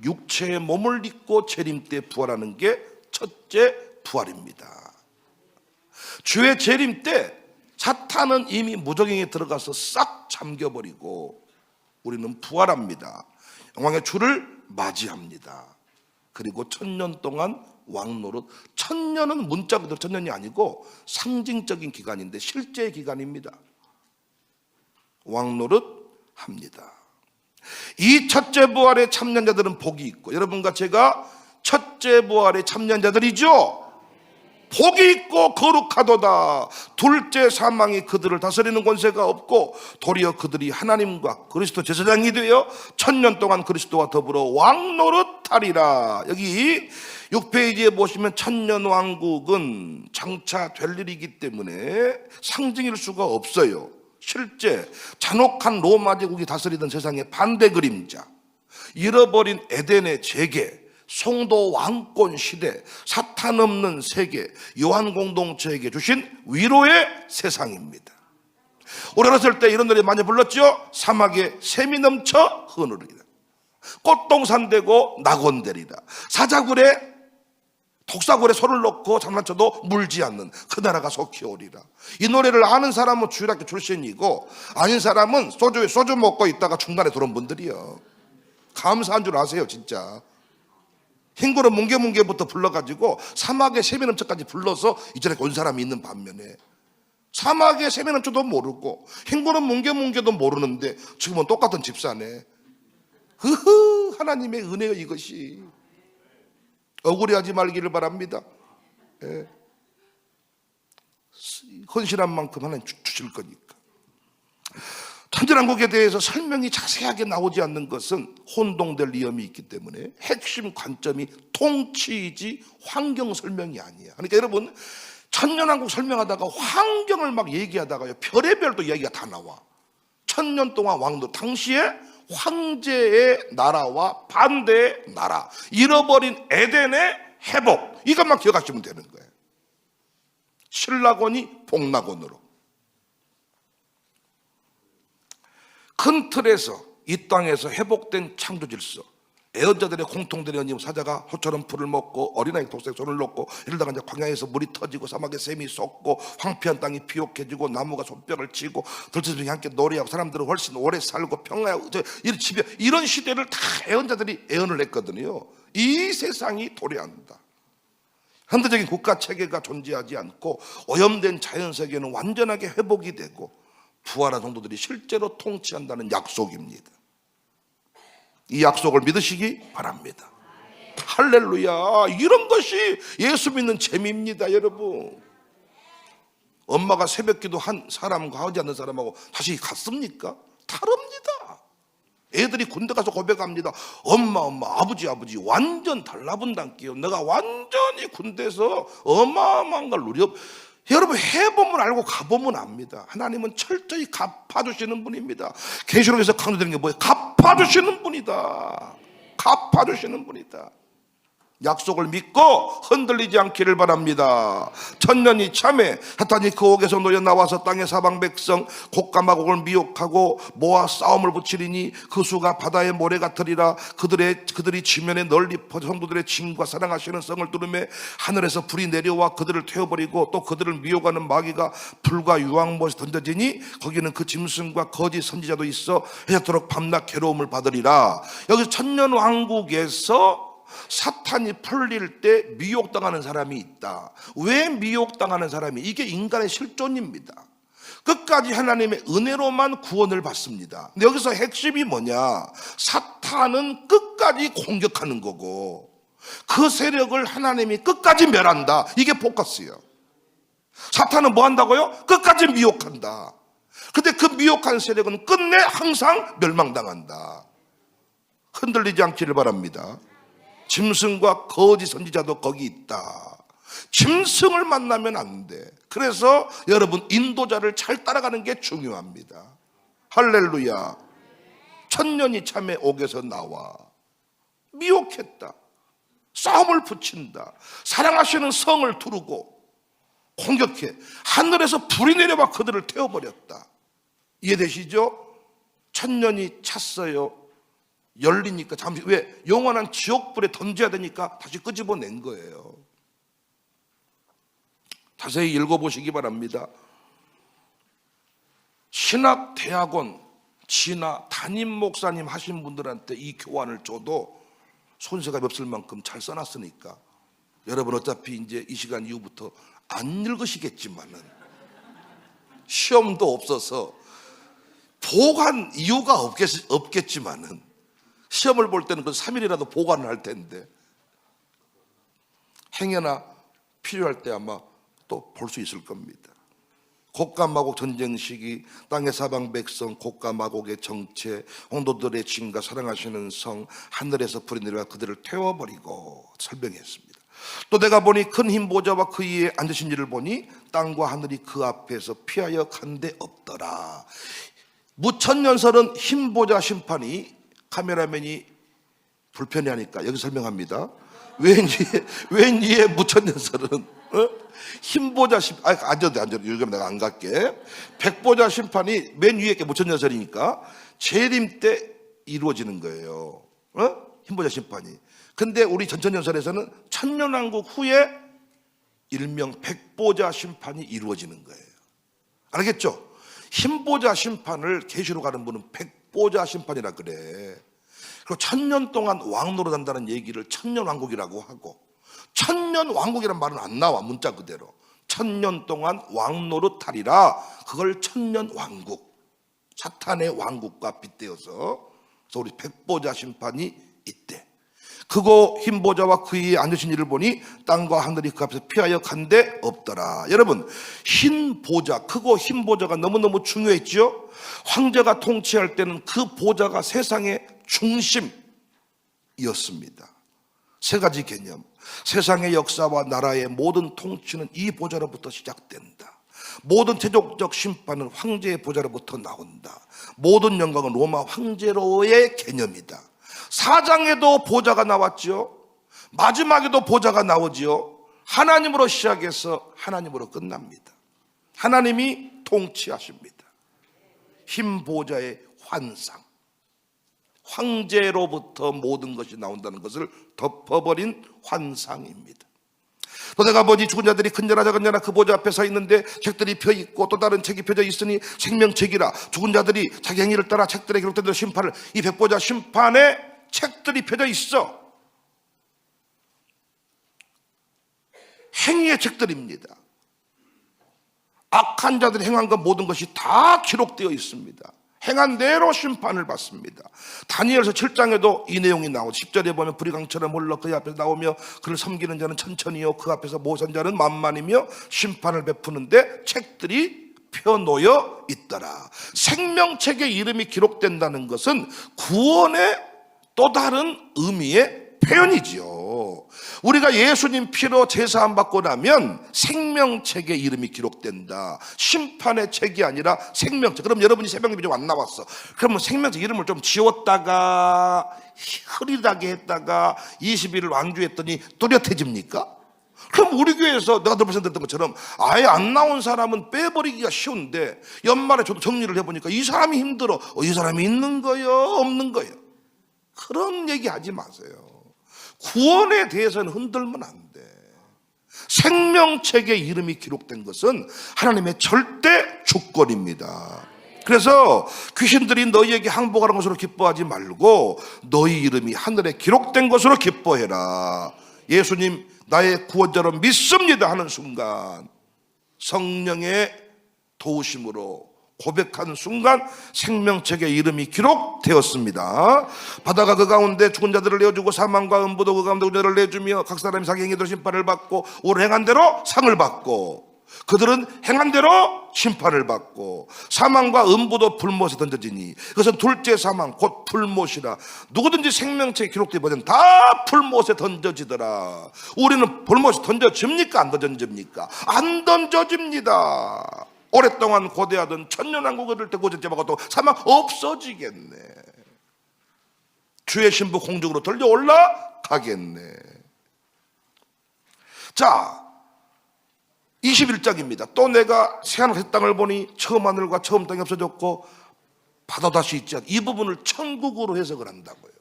육체의 몸을 입고 재림 때 부활하는 게 첫째 부활입니다. 주의 재림 때 사탄은 이미 무저갱에 들어가서 싹 잠겨버리고 우리는 부활합니다. 영광의 주를 맞이합니다. 그리고 천년 동안 왕노릇. 천년은 문자 그대로 천년이 아니고 상징적인 기간인데 실제의 기간입니다. 왕노릇 합니다. 이 첫째 부활의 참여자들은 복이 있고, 여러분과 제가 첫째 부활의 참여자들이죠. 복이 있고 거룩하도다. 둘째 사망이 그들을 다스리는 권세가 없고 도리어 그들이 하나님과 그리스도 제사장이 되어 천년 동안 그리스도와 더불어 왕노릇하리라. 여기 6페이지에 보시면 천년왕국은 장차 될 일이기 때문에 상징일 수가 없어요. 실제 잔혹한 로마 제국이 다스리던 세상의 반대 그림자, 잃어버린 에덴의 재계, 송도 왕권 시대, 사탄 없는 세계, 요한 공동체에게 주신 위로의 세상입니다. 우리 어렸을 때 이런 노래 많이 불렀죠. 사막에 샘이 넘쳐 흐르리라. 꽃동산되고 낙원되리라. 사자굴에 독사굴에 손을 넣고 장난쳐도 물지 않는 그 나라가 속히 오리라. 이 노래를 아는 사람은 주일학교 출신이고 아닌 사람은 소주 먹고 있다가 중간에 들어온 분들이요. 감사한 줄 아세요 진짜. 흰구름 뭉게뭉게부터 불러가지고 사막에 샘이 넘쳐까지 불러서 이전에 온 사람이 있는 반면에 사막에 샘이 넘쳐도 모르고 흰구름 뭉게뭉게도 모르는데 지금은 똑같은 집사네. 하나님의 은혜요 이것이. 억울해하지 말기를 바랍니다. 예. 헌신한 만큼 하나님 주실 거니까. 천년왕국에 대해서 설명이 자세하게 나오지 않는 것은 혼동될 위험이 있기 때문에 핵심 관점이 통치이지 환경 설명이 아니에요. 그러니까 여러분 천년왕국 설명하다가 환경을 막 얘기하다가요 별의별 또 이야기가 다 나와. 천년 동안 왕도 당시에 황제의 나라와 반대의 나라, 잃어버린 에덴의 회복, 이것만 기억하시면 되는 거예요. 신라곤이 복락곤으로. 큰 틀에서 이 땅에서 회복된 창조 질서, 애언자들의 공통된 연임, 사자가 호처럼 풀을 먹고 어린아이 독사에 손을 놓고 이러다가 이제 광야에서 물이 터지고 사막에 샘이 솟고 황폐한 땅이 비옥해지고 나무가 손뼉을 치고 들짐승이 함께 노래하고 사람들은 훨씬 오래 살고 평화하고 이런 시대를 다 애언자들이 애언을 했거든요. 이 세상이 도래한다. 현대적인 국가 체계가 존재하지 않고 오염된 자연세계는 완전하게 회복이 되고 부활한 성도들이 실제로 통치한다는 약속입니다. 이 약속을 믿으시기 바랍니다. 할렐루야. 이런 것이 예수 믿는 재미입니다 여러분. 엄마가 새벽기도 한 사람과 하지 않는 사람하고 다시 같습니까? 다릅니다. 애들이 군대 가서 고백합니다. 엄마 아버지 완전 달라붙단게요. 내가 완전히 군대에서 어마어마한 걸 누려. 여러분 해보면 알고 가보면 압니다. 하나님은 철저히 갚아주시는 분입니다. 계시록에서 강조되는 게 뭐예요? 갚아주시는 분이다. 갚아주시는 분이다. 약속을 믿고 흔들리지 않기를 바랍니다. 천년이 참에 사탄이 그 옥에서 놓여 나와서 땅의 사방 백성 곡감마곡을 미혹하고 모아 싸움을 붙이리니 그 수가 바다의 모래 같으리라. 그들이 지면에 널리 퍼져 성도들의 진과 사랑하시는 성을 뚫으며 하늘에서 불이 내려와 그들을 태워버리고 또 그들을 미혹하는 마귀가 불과 유황못에 던져지니 거기는 그 짐승과 거짓 선지자도 있어 해토록 밤낮 괴로움을 받으리라. 여기서 천년왕국에서 사탄이 풀릴 때 미혹당하는 사람이 있다. 왜 미혹당하는 사람이? 이게 인간의 실존입니다. 끝까지 하나님의 은혜로만 구원을 받습니다. 근데 여기서 핵심이 뭐냐? 사탄은 끝까지 공격하는 거고 그 세력을 하나님이 끝까지 멸한다. 이게 포커스예요. 사탄은 뭐 한다고요? 끝까지 미혹한다. 근데 그 미혹한 세력은 끝내 항상 멸망당한다. 흔들리지 않기를 바랍니다. 짐승과 거짓 선지자도 거기 있다. 짐승을 만나면 안 돼. 그래서 여러분 인도자를 잘 따라가는 게 중요합니다. 할렐루야. 천년이 참에 옥에서 나와 미혹했다. 싸움을 붙인다. 사랑하시는 성을 두르고 공격해. 하늘에서 불이 내려와 그들을 태워버렸다. 이해되시죠? 천년이 찼어요. 열리니까 잠시, 왜? 영원한 지옥불에 던져야 되니까 다시 끄집어낸 거예요. 자세히 읽어보시기 바랍니다. 신학대학원 진화 담임 목사님 하신 분들한테 이 교환을 줘도 손색이 없을 만큼 잘 써놨으니까 여러분 어차피 이제 이 시간 이후부터 안 읽으시겠지만은 시험도 없어서 보관 이유가 없겠지만은 시험을 볼 때는 그 3일이라도 보관을 할 텐데 행여나 필요할 때 아마 또 볼 수 있을 겁니다. 곡감마곡 전쟁 시기 땅의 사방 백성 곡감마곡의 정체 홍도들의 진과 사랑하시는 성 하늘에서 불이 내려와 그들을 태워버리고 설명했습니다. 또 내가 보니 큰 흰 보좌와 그 위에 앉으신 이를 보니 땅과 하늘이 그 앞에서 피하여 간데 없더라. 무천년설은 흰 보좌 심판이 카메라맨이 불편해하니까 여기 설명합니다. 웬 이에 무천년설은 흰보자 심판, 앉아도 요즘 내가 안 갈게. 백보자 심판이 맨 위에 게 무천년설이니까 재림 때 이루어지는 거예요. 흰보자 심판이. 근데 우리 전천년설에서는 천년왕국 후에 일명 백보자 심판이 이루어지는 거예요. 알겠죠? 흰보자 심판을 계시로 가는 분은 백보자 심판이라 그래. 그리고 천년 동안 왕노릇 한다는 얘기를 천년왕국이라고 하고, 천년왕국이란 말은 안 나와. 문자 그대로 천년 동안 왕노릇 하리라. 그걸 천년왕국, 사탄의 왕국과 빗대어서. 그래서 우리 백보자 심판이 있대. 크고 흰 보좌와 그 위에 앉으신 이를 보니 땅과 하늘이 그 앞에서 피하여 간데 없더라. 여러분, 흰 보좌, 크고 흰 보좌가 너무너무 중요했죠. 황제가 통치할 때는 그 보좌가 세상의 중심이었습니다. 세 가지 개념. 세상의 역사와 나라의 모든 통치는 이 보좌로부터 시작된다. 모든 제도적 심판은 황제의 보좌로부터 나온다. 모든 영광은 로마 황제로의 개념이다. 사장에도 보좌가 나왔죠. 마지막에도 보좌가 나오지요. 하나님으로 시작해서 하나님으로 끝납니다. 하나님이 통치하십니다. 흰 보좌의 환상, 황제로부터 모든 것이 나온다는 것을 덮어버린 환상입니다. 또 내가 보니 죽은 자들이 큰 자나 작은 자나 그 보좌 앞에 서 있는데 책들이 펴 있고 또 다른 책이 펴져 있으니 생명책이라. 죽은 자들이 자기 행위를 따라 책들에 기록된 대로 심판을, 이 백보자 심판에 책들이 펴져 있어. 행위의 책들입니다. 악한 자들이 행한 것 모든 것이 다 기록되어 있습니다. 행한 대로 심판을 받습니다. 다니엘서 7장에도 이 내용이 나오고 10절에 보면 불이 강처럼 흘러 그의 앞에서 나오며 그를 섬기는 자는 천천히요 그 앞에서 모선 자는 만만이며 심판을 베푸는데 책들이 펴놓여 있더라. 생명책에 이름이 기록된다는 것은 구원의 또 다른 의미의 표현이지요. 우리가 예수님 피로 제사함 받고 나면 생명책에 이름이 기록된다. 심판의 책이 아니라 생명책. 그럼 여러분이 새벽 예배 좀 안 나왔어. 그러면 생명책 이름을 좀 지웠다가 흐리다게 했다가 20일을 완주했더니 뚜렷해집니까? 그럼 우리 교회에서 내가 늘 말씀드렸던 것처럼 아예 안 나온 사람은 빼버리기가 쉬운데 연말에 저도 정리를 해보니까 이 사람이 힘들어. 이 사람이 있는 거요 없는 거요. 그런 얘기 하지 마세요. 구원에 대해서는 흔들면 안 돼. 생명책에 이름이 기록된 것은 하나님의 절대 주권입니다. 그래서 귀신들이 너희에게 항복하는 것으로 기뻐하지 말고 너희 이름이 하늘에 기록된 것으로 기뻐해라. 예수님 나의 구원자로 믿습니다 하는 순간 성령의 도우심으로 고백하는 순간 생명책에 이름이 기록되었습니다. 바다가 그 가운데 죽은 자들을 내어주고 사망과 음부도 그 가운데 자를 내주며 각 사람이 자기 행위대로 심판을 받고 오늘 행한 대로 상을 받고 그들은 행한 대로 심판을 받고 사망과 음부도 불못에 던져지니 그것은 둘째 사망 곧 불못이라. 누구든지 생명책에 기록되면 다 불못에 던져지더라. 우리는 불못에 던져집니까 안 던져집니까? 안 던져집니다. 오랫동안 고대하던 천년왕국을 때 고전제 먹어도 사망 없어지겠네. 주의 신부 공중으로 들려 올라가겠네. 자 21장입니다. 또 내가 새하늘 새 땅을 보니 처음 하늘과 처음 땅이 없어졌고 바다 다시 있지 않. 이 부분을 천국으로 해석을 한다고요.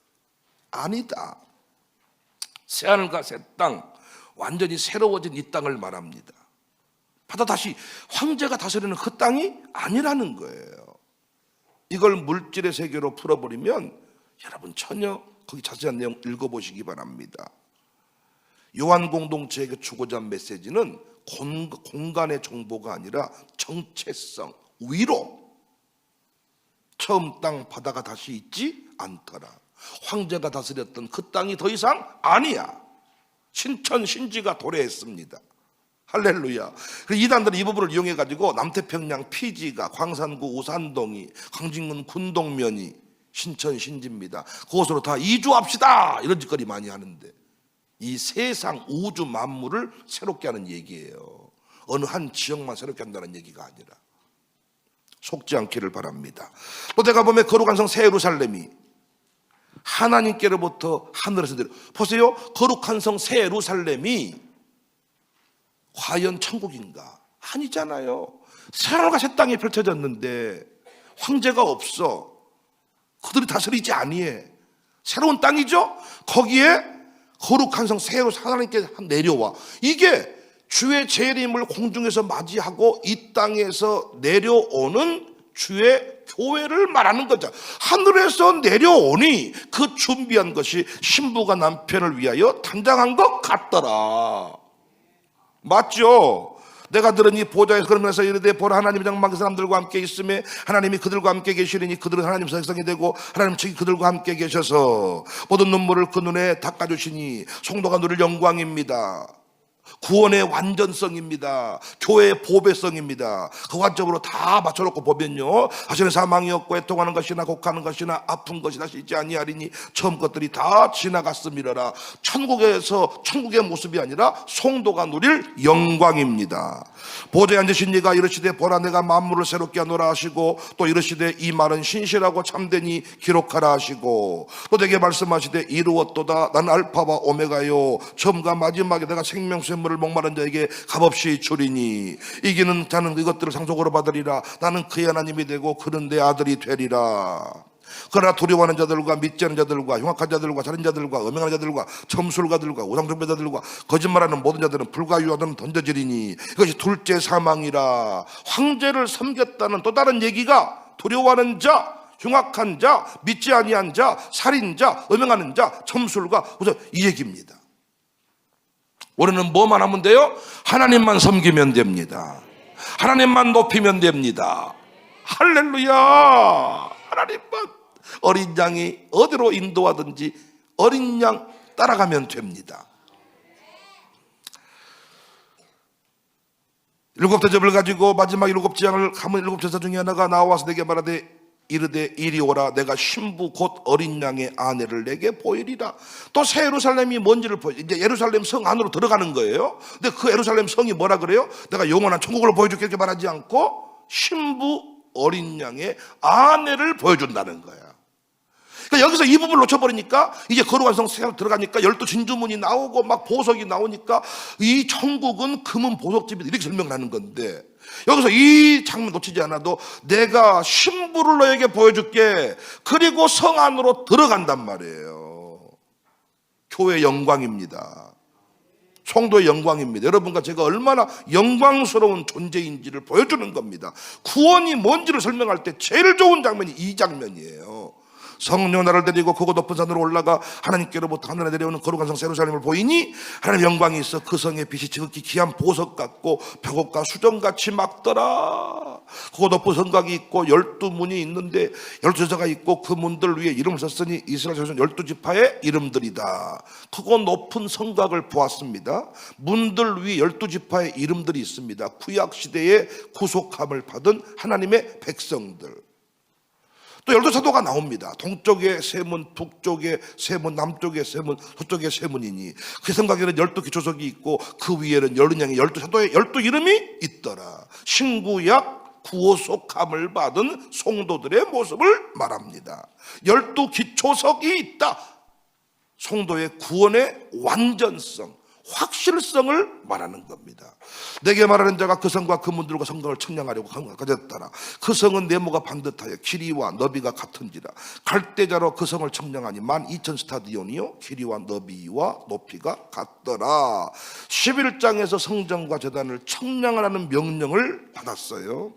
아니다. 새하늘과 새 땅 완전히 새로워진 이 땅을 말합니다. 바다 다시 황제가 다스리는 그 땅이 아니라는 거예요. 이걸 물질의 세계로 풀어버리면 여러분 전혀 거기 자세한 내용 읽어보시기 바랍니다. 요한 공동체에게 주고자 한 메시지는 공간의 정보가 아니라 정체성, 위로. 처음 땅 바다가 다시 있지 않더라. 황제가 다스렸던 그 땅이 더 이상 아니야. 신천 신지가 도래했습니다. 할렐루야. 이단들은 이 부분을 이용해가지고 남태평양 피지가 광산구 우산동이 광진군 군동면이 신천 신지입니다. 그곳으로 다 이주합시다 이런 짓거리 많이 하는데 이 세상 우주 만물을 새롭게 하는 얘기예요. 어느 한 지역만 새롭게 한다는 얘기가 아니라. 속지 않기를 바랍니다. 또 내가 보면 거룩한 성 새 예루살렘이 하나님께로부터 하늘에서 내려. 보세요. 거룩한 성 새 예루살렘이 과연 천국인가? 아니잖아요. 새하늘과 새 땅이 펼쳐졌는데 황제가 없어. 그들이 다스리지 아니해. 새로운 땅이죠. 거기에 거룩한 성 새 예루살렘 하나님께 내려와. 이게 주의 재림을 공중에서 맞이하고 이 땅에서 내려오는 주의 교회를 말하는 거죠. 하늘에서 내려오니 그 준비한 것이 신부가 남편을 위하여 단장한 것 같더라. 맞죠? 내가 들으니 보좌에서 그러면서 이르되 보라 하나님의 장막 그 사람들과 함께 있음에 하나님이 그들과 함께 계시리니 그들은 하나님 백성이 되고 하나님 측이 그들과 함께 계셔서 모든 눈물을 그 눈에 닦아주시니 성도가 누릴 영광입니다. 구원의 완전성입니다. 교회의 보배성입니다. 그 관점으로 다 맞춰놓고 보면요, 다시는 사망이 없고 애통하는 것이나 곡하는 것이나 아픈 것이 다시 있지 아니하리니 처음 것들이 다 지나갔음이라라. 천국에서 천국의 모습이 아니라 성도가 누릴 영광입니다. 보좌에 앉으신 이가 이르시되 보라 내가 만물을 새롭게 하노라 하시고 또 이르시되 이 말은 신실하고 참되니 기록하라 하시고 또 내게 말씀하시되 이루었도다. 난 알파와 오메가요 처음과 마지막에 내가 생명샘물을 목마른 자에게 값없이 주리니 이기는 자는 이것들을 상속으로 받으리라. 나는 그의 하나님이 되고 그는 내 아들이 되리라. 그러나 두려워하는 자들과 믿지 않는 자들과 흉악한 자들과 살인자들과 음행하는 자들과 점술가들과 우상숭배자들과 거짓말하는 모든 자들은 불과 유하든 던져지리니 이것이 둘째 사망이라. 황제를 섬겼다는 또 다른 얘기가 두려워하는 자, 흉악한 자, 믿지 아니한 자, 살인자, 음행하는 자, 점술가, 이 얘기입니다. 우리는 뭐만 하면 돼요? 하나님만 섬기면 됩니다. 하나님만 높이면 됩니다. 할렐루야. 하나님만 어린 양이 어디로 인도하든지 어린 양 따라가면 됩니다. 일곱 대접을 가지고 마지막 일곱 재앙을 감은 일곱 제사 중에 하나가 나와서 내게 말하되 이르되 이리 오라. 내가 신부 곧 어린 양의 아내를 내게 보이리라. 또 새 예루살렘이 뭔지를 이제 예루살렘 성 안으로 들어가는 거예요. 근데 그 예루살렘 성이 뭐라 그래요? 내가 영원한 천국을 보여줄게 이렇게 말하지 않고 신부 어린 양의 아내를 보여준다는 거야. 그러니까 여기서 이 부분을 놓쳐버리니까 이제 거룩한 성 들어가니까 12진주문이 나오고 막 보석이 나오니까 이 천국은 금은 보석집이다 이렇게 설명을 하는 건데, 여기서 이 장면 놓치지 않아도 내가 신부를 너에게 보여줄게. 그리고 성 안으로 들어간단 말이에요. 교회의 영광입니다. 성도의 영광입니다. 여러분과 제가 얼마나 영광스러운 존재인지를 보여주는 겁니다. 구원이 뭔지를 설명할 때 제일 좋은 장면이 이 장면이에요. 성령 나를 데리고 크고 높은 산으로 올라가 하나님께로부터 하늘에 내려오는 거룩한 성 예루살렘을 보이니 하나님의 영광이 있어 그 성의 빛이 지극히 귀한 보석 같고 벽옥과 수정같이 막더라. 크고 높은 성곽이 있고 12문이 있는데 12제사가 있고 그 문들 위에 이름을 썼으니 이스라엘 자손 12지파의 이름들이다. 크고 높은 성곽을 보았습니다. 문들 위에 12지파의 이름들이 있습니다. 구약시대에 구속함을 받은 하나님의 백성들. 또 12사도가 나옵니다. 동쪽에 세 문, 북쪽에 세 문, 남쪽에 세 문, 서쪽에 세 문이니 그 성곽에는 12기초석이 있고 그 위에는 어린 양의 12사도의 12이름이 있더라. 신구약 구속함을 받은 성도들의 모습을 말합니다. 12기초석이 있다. 성도의 구원의 완전성, 확실성을 말하는 겁니다. 내게 말하는 자가 그 성과 그 문들과 성곽을 청량하려고 가졌더라. 그 성은 네모가 반듯하여 길이와 너비가 같은지라. 갈대자로 그 성을 청량하니 12,000스타디온이요 길이와 너비와 높이가 같더라. 11장에서 성전과 제단을 청량하라는 명령을 받았어요.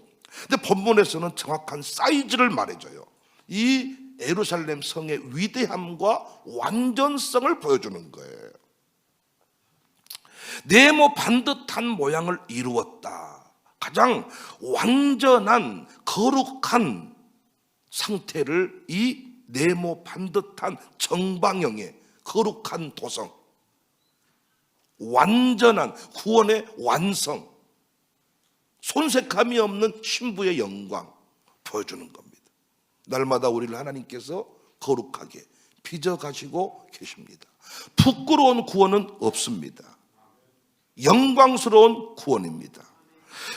근데 본문에서는 정확한 사이즈를 말해줘요. 이 예루살렘 성의 위대함과 완전성을 보여주는 거예요. 네모 반듯한 모양을 이루었다. 가장 완전한 거룩한 상태를 이 네모 반듯한 정방형의 거룩한 도성, 완전한 구원의 완성, 손색함이 없는 신부의 영광 보여주는 겁니다. 날마다 우리를 하나님께서 거룩하게 빚어가시고 계십니다. 부끄러운 구원은 없습니다. 영광스러운 구원입니다.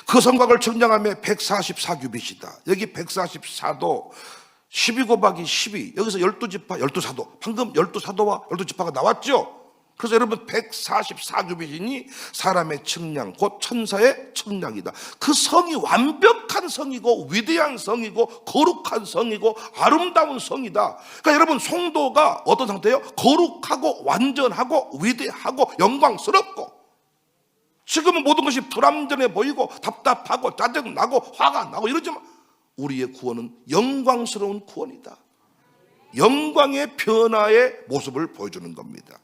그 성곽을 청량함에 144규빗이다. 여기 144도 12 곱하기 12, 여기서 12지파 12사도, 방금 12사도와 12지파가 나왔죠. 그래서 여러분 144규빗이니 사람의 측량 곧 천사의 측량이다. 그 성이 완벽한 성이고 위대한 성이고 거룩한 성이고 아름다운 성이다. 그러니까 여러분 성도가 어떤 상태예요? 거룩하고 완전하고 위대하고 영광스럽고, 지금은 모든 것이 불완전해 보이고 답답하고 짜증나고 화가 나고 이러지만 우리의 구원은 영광스러운 구원이다. 영광의 변화의 모습을 보여주는 겁니다.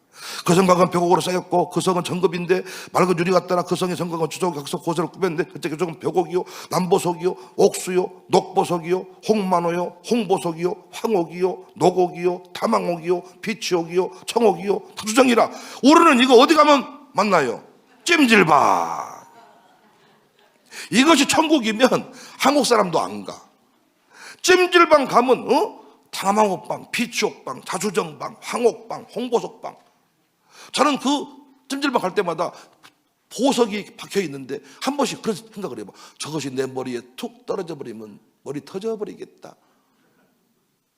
그 성곽은 벽옥으로 쌓였고 그 성은 정금인데 맑은 유리 같더라. 그 성의 성곽은 주석 각석 고세를 꾸몄는데 그때 그쪽은 벽옥이요 남보석이요 옥수요 녹보석이요 홍만호요 홍보석이요 황옥이요 녹옥이요 다망옥이요 비치옥이요 청옥이요 타주정이라. 우리는 이거 어디 가면 만나요? 찜질방. 이것이 천국이면 한국 사람도 안 가. 찜질방 가면 다망옥방, 비치옥방, 자주정방, 황옥방, 홍보석방. 저는 그 찜질방 갈 때마다 보석이 박혀 있는데 한 번씩 그런 생각을 해봐. 저것이 내 머리에 툭 떨어져 버리면 머리 터져 버리겠다.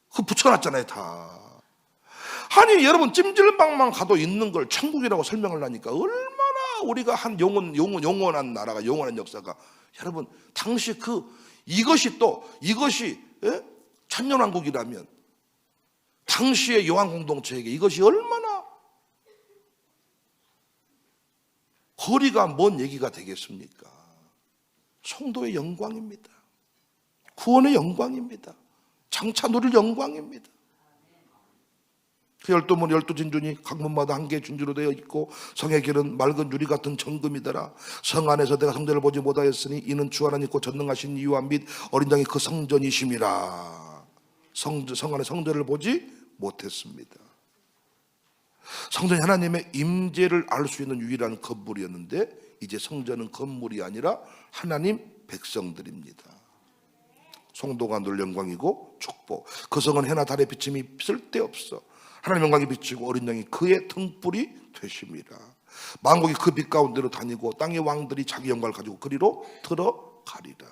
그거 붙여놨잖아요 다. 아니 여러분 찜질방만 가도 있는 걸 천국이라고 설명을 하니까 얼마나 우리가 한 영원한 나라가, 영원한 역사가. 여러분 당시 이것이 천년왕국이라면 당시의 요한 공동체에게 이것이 얼마나 거리가 먼 얘기가 되겠습니까? 성도의 영광입니다. 구원의 영광입니다. 장차 누릴 영광입니다. 그 12문 12진주니 각 문마다 한 개의 진주로 되어 있고 성의 길은 맑은 유리 같은 정금이더라. 성 안에서 내가 성전을 보지 못하였으니 이는 주 하나님 곧 전능하신 이와 및 어린 양이 그 성전이심이라. 성 안에 성전을 보지 못했습니다. 성전이 하나님의 임재를 알 수 있는 유일한 건물이었는데 이제 성전은 건물이 아니라 하나님 백성들입니다. 성도가 늘 영광이고 축복. 그 성은 해나 달의 비침이 쓸데없어. 하나님 영광이 비치고 어린 양이 그의 등불이 되십니다. 만국이 그 빛 가운데로 다니고 땅의 왕들이 자기 영광을 가지고 그리로 들어가리라.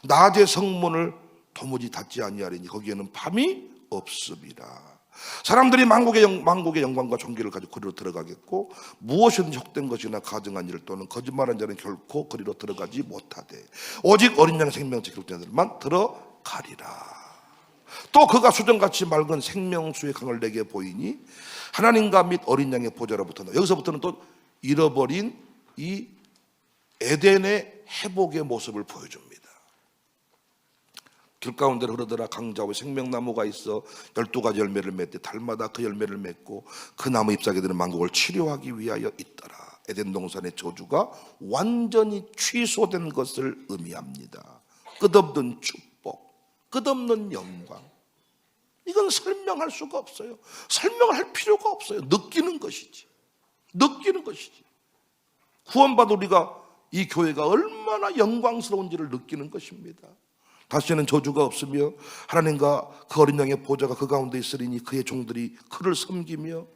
낮의 성문을 도무지 닫지 아니하리니 거기에는 밤이 없습니다. 사람들이 만국의 영광과 존귀를 가지고 그리로 들어가겠고 무엇이든지 헛된 것이나 가증한 일 또는 거짓말한 자는 결코 그리로 들어가지 못하되 오직 어린 양의 생명체 기록된 자들만 들어가리라. 또 그가 수정같이 맑은 생명수의 강을 내게 보이니 하나님과 및 어린 양의 보좌로부터 여기서부터는 또 잃어버린 이 에덴의 회복의 모습을 보여줍니다. 길 가운데로 흐르더라 강자와 생명나무가 있어 12가지 열매를 맺되 달마다 그 열매를 맺고 그 나무 잎사귀들은 만국을 치료하기 위하여 있더라. 에덴 동산의 저주가 완전히 취소된 것을 의미합니다. 끝없는 축복, 끝없는 영광. 이건 설명할 수가 없어요. 설명을 할 필요가 없어요. 느끼는 것이지. 느끼는 것이지. 구원받은 우리가 이 교회가 얼마나 영광스러운지를 느끼는 것입니다. 다시는 저주가 없으며 하나님과 그 어린 양의 보좌가 그 가운데 있으리니 그의 종들이 그를 섬기며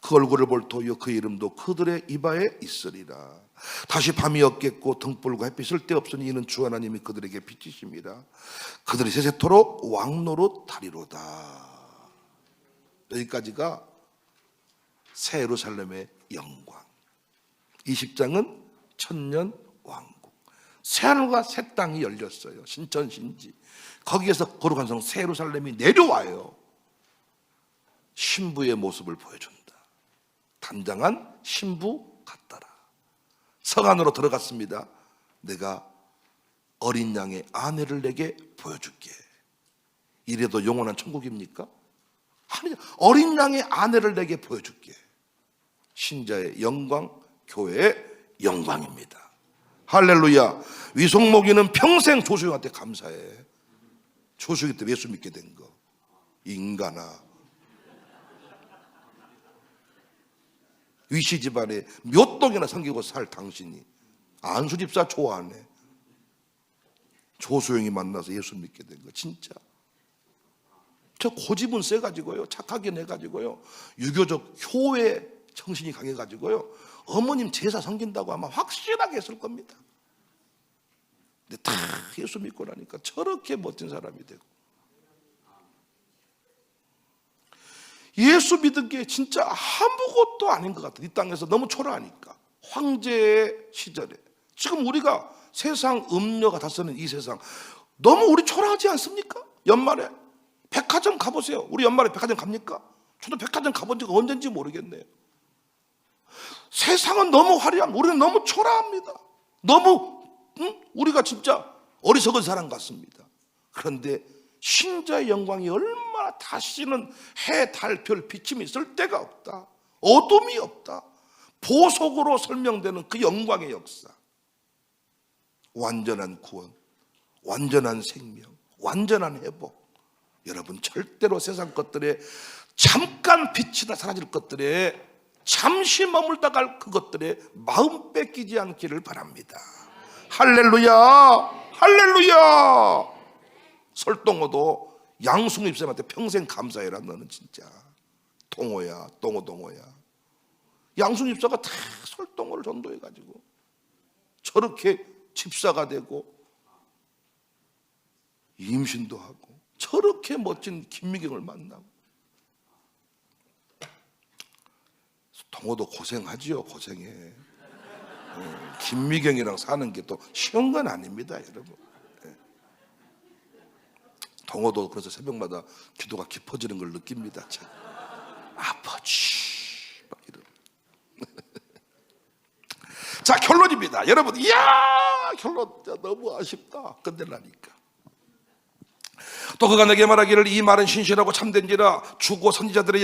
그 얼굴을 볼 터이요 그의 이름도 그들의 이바에 있으리라. 다시 밤이 없겠고 등불과 햇빛 쓸데없으니 이는 주 하나님이 그들에게 빛이십니다. 그들이 세세토록 왕노릇 하리로다. 여기까지가 새 예루살렘의 영광. 20장은 천년 왕국. 새하늘과 새 땅이 열렸어요. 신천신지. 거기에서 거룩한 성 새 예루살렘이 내려와요. 신부의 모습을 보여준다. 단장한 신부 같더라. 성 안으로 들어갔습니다. 내가 어린 양의 아내를 내게 보여줄게. 이래도 영원한 천국입니까? 아니, 어린 양의 아내를 내게 보여줄게. 신자의 영광, 교회의 영광입니다. 할렐루야. 위성목이는 평생 조수영한테 감사해. 조수영 때 예수 믿게 된 거. 인간아. 위시 집안에 몇 동이나 섬기고 살 당신이 안수 집사 좋아하네. 조수영이 만나서 예수 믿게 된 거. 진짜 저 고집은 세가지고요, 착하긴 해가지고요, 유교적 효의 정신이 강해가지고요, 어머님 제사 섬긴다고 아마 확실하게 했을 겁니다. 근데 다 예수 믿고 나니까 저렇게 멋진 사람이 되고, 예수 믿은 게 진짜 아무것도 아닌 것 같아요. 이 땅에서 너무 초라하니까. 황제의 시절에, 지금 우리가 세상 음료가 다스리는 이 세상, 너무 우리 초라하지 않습니까? 연말에 백화점 가보세요. 우리 연말에 백화점 갑니까? 저도 백화점 가본 지가 언젠지 모르겠네요. 세상은 너무 화려합니다. 우리는 너무 초라합니다. 너무 우리가 진짜 어리석은 사람 같습니다. 그런데 신자의 영광이 얼마나, 다시는 해, 달, 별, 비침이 있을 데가 없다. 어둠이 없다. 보석으로 설명되는 그 영광의 역사. 완전한 구원, 완전한 생명, 완전한 회복. 여러분, 절대로 세상 것들에 잠깐 빛이나 사라질 것들에 잠시 머물다 갈 그것들에 마음 뺏기지 않기를 바랍니다. 할렐루야, 할렐루야. 설동호도 양승우 입사님한테 평생 감사해라. 너는 진짜 동호야, 동호야. 양승우 입사가 다 설동호를 전도해가지고 저렇게 집사가 되고 임신도 하고, 저렇게 멋진 김미경을 만나고. 동호도 고생하지요. 고생해. 김미경이랑 사는 게 또 쉬운 건 아닙니다, 여러분. 동호도 그래서 새벽마다 기도가 깊어지는 걸 느낍니다. 참. 아버지 막 이런. 자, 결론입니다. 여러분, 이야, 결론 너무 아쉽다. 끝내려니까. 또 그가 내게 말하기를 이 말은 신실하고 참된지라 주고 선지자들의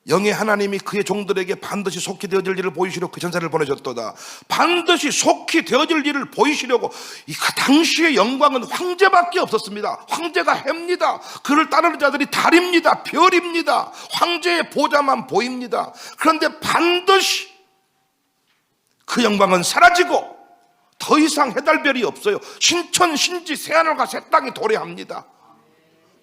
영의 하나님이 그의 종들에게 반드시 속히 되어질 일을 보이시려고 그 전사를 보내셨도다. 반드시 속히 되어질 일을 보이시려고. 그 당시의 영광은 황제밖에 없었습니다. 황제가 해입니다. 그를 따르는 자들이 달입니다. 별입니다. 황제의 보좌만 보입니다. 그런데 반드시 그 영광은 사라지고 더 이상 해달별이 없어요. 신천 신지 새하늘과 새 땅이 도래합니다.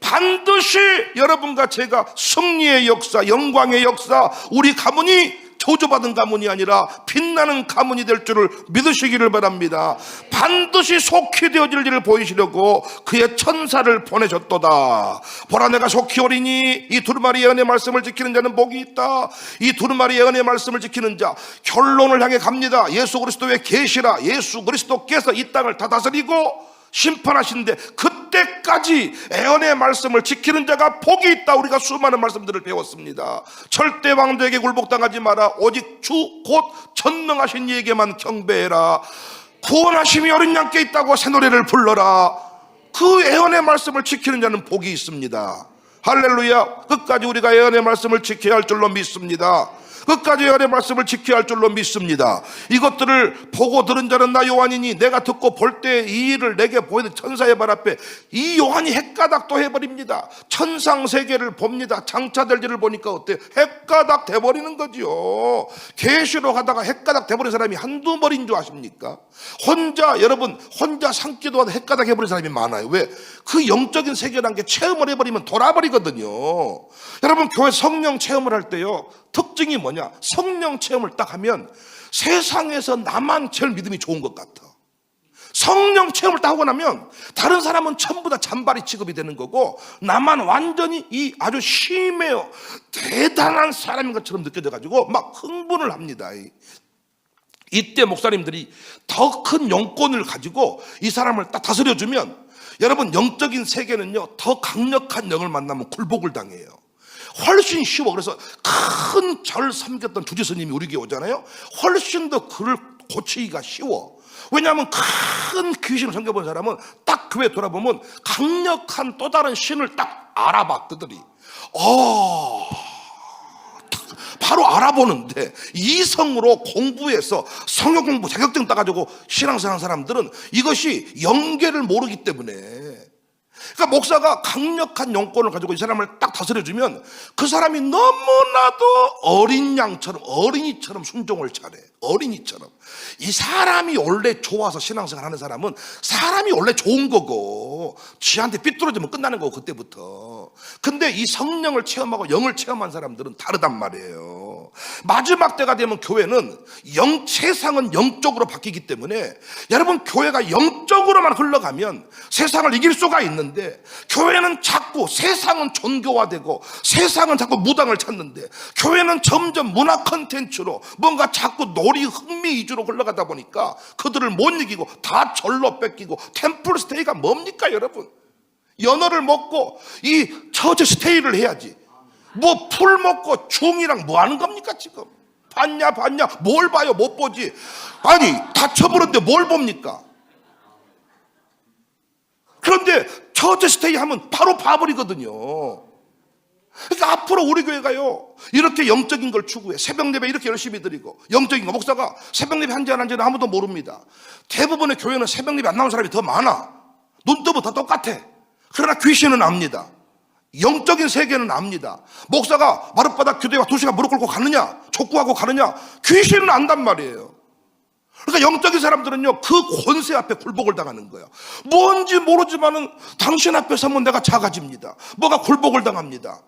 반드시 여러분과 제가 승리의 역사, 영광의 역사, 우리 가문이 저주받은 가문이 아니라 빛나는 가문이 될 줄을 믿으시기를 바랍니다. 반드시 속히 되어질 일을 보이시려고 그의 천사를 보내셨도다. 보라, 내가 속히 오리니 이 두루마리의 은혜의 말씀을 지키는 자는 복이 있다. 이 두루마리의 은혜의 말씀을 지키는 자, 결론을 향해 갑니다. 예수 그리스도의 계시라. 예수 그리스도께서 이 땅을 다 다스리고 심판하신데 그때까지 애언의 말씀을 지키는 자가 복이 있다. 우리가 수많은 말씀들을 배웠습니다. 절대 왕들에게 굴복당하지 마라. 오직 주 곧 전능하신 이에게만 경배해라. 구원하심이 어린 양께 있다고 새 노래를 불러라. 그 애언의 말씀을 지키는 자는 복이 있습니다. 할렐루야. 끝까지 우리가 애언의 말씀을 지켜야 할 줄로 믿습니다. 끝까지 애언의 말씀을 지켜야 할 줄로 믿습니다. 이것들을 보고 들은 자는 나 요한이니 내가 듣고 볼 때 이 일을 내게 보이는 천사의 발 앞에 이 요한이 헷가닥도 해버립니다. 천상 세계를 봅니다. 장차될 일을 보니까 어때요? 헷가닥 돼버리는 거죠. 계시록 하다가 헷가닥 돼버린 사람이 한두 머리인 줄 아십니까? 여러분 혼자 상기도 하다 헷가닥 해버린 사람이 많아요. 왜? 그 영적인 세계라는 게 체험을 해버리면 돌아버리거든요. 여러분 교회 성령 체험을 할 때요, 특징이 뭐냐? 성령 체험을 딱 하면 세상에서 나만 제일 믿음이 좋은 것 같아. 성령 체험을 딱 하고 나면 다른 사람은 전부 다 잔바리 취급이 되는 거고 나만 완전히 아주 심해요. 대단한 사람인 것처럼 느껴져가지고 막 흥분을 합니다. 이때 목사님들이 더 큰 영권을 가지고 이 사람을 딱 다스려주면, 여러분 영적인 세계는요, 더 강력한 영을 만나면 굴복을 당해요. 훨씬 쉬워. 그래서 큰 절 섬겼던 주지스님이 우리 교회 오잖아요. 훨씬 더 그를 고치기가 쉬워. 왜냐하면 큰 귀신을 섬겨본 사람은 딱 교회 돌아보면 강력한 또 다른 신을 딱 알아봐. 그들이 바로 알아보는데, 이성으로 공부해서 성경 공부 자격증 따가지고 신앙생활 사람들은 이것이 영계를 모르기 때문에, 그러니까 목사가 강력한 영권을 가지고 이 사람을 딱 다스려주면 그 사람이 너무나도 어린 양처럼, 어린이처럼 순종을 잘해. 어린이처럼. 이 사람이 원래 좋아서 신앙생활 하는 사람은 사람이 원래 좋은 거고 지한테 삐뚤어지면 끝나는 거고 그때부터. 근데 이 성령을 체험하고 영을 체험한 사람들은 다르단 말이에요. 마지막 때가 되면 교회는 세상은 영적으로 바뀌기 때문에, 여러분 교회가 영적으로만 흘러가면 세상을 이길 수가 있는데, 교회는 자꾸 세상은 종교화되고 세상은 자꾸 무당을 찾는데, 교회는 점점 문화 컨텐츠로 뭔가 자꾸 놀이 흥미 위주로 흘러가다 보니까 그들을 못 이기고 다 절로 뺏기고, 템플 스테이가 뭡니까 여러분? 연어를 먹고 이 처치 스테이를 해야지. 뭐 풀 먹고 중이랑 뭐 하는 겁니까 지금? 봤냐 뭘 봐요? 못 보지. 아니 다쳐버렸는데 뭘 봅니까? 그런데 처치 스테이 하면 바로 봐버리거든요. 그러니까 앞으로 우리 교회가요, 이렇게 영적인 걸 추구해. 새벽 예배 이렇게 열심히 드리고, 영적인 거, 목사가 새벽 예배 한지 안 한지는 아무도 모릅니다. 대부분의 교회는 새벽 예배 안 나오는 사람이 더 많아. 눈 뜨면 다 똑같아. 그러나 귀신은 압니다. 영적인 세계는 압니다. 목사가 마룻바닥 교대와 2시간 무릎 꿇고 가느냐, 족구하고 가느냐, 귀신은 안단 말이에요. 그러니까 영적인 사람들은요, 그 권세 앞에 굴복을 당하는 거예요. 뭔지 모르지만은 당신 앞에 서면 내가 작아집니다. 뭐가 굴복을 당합니다.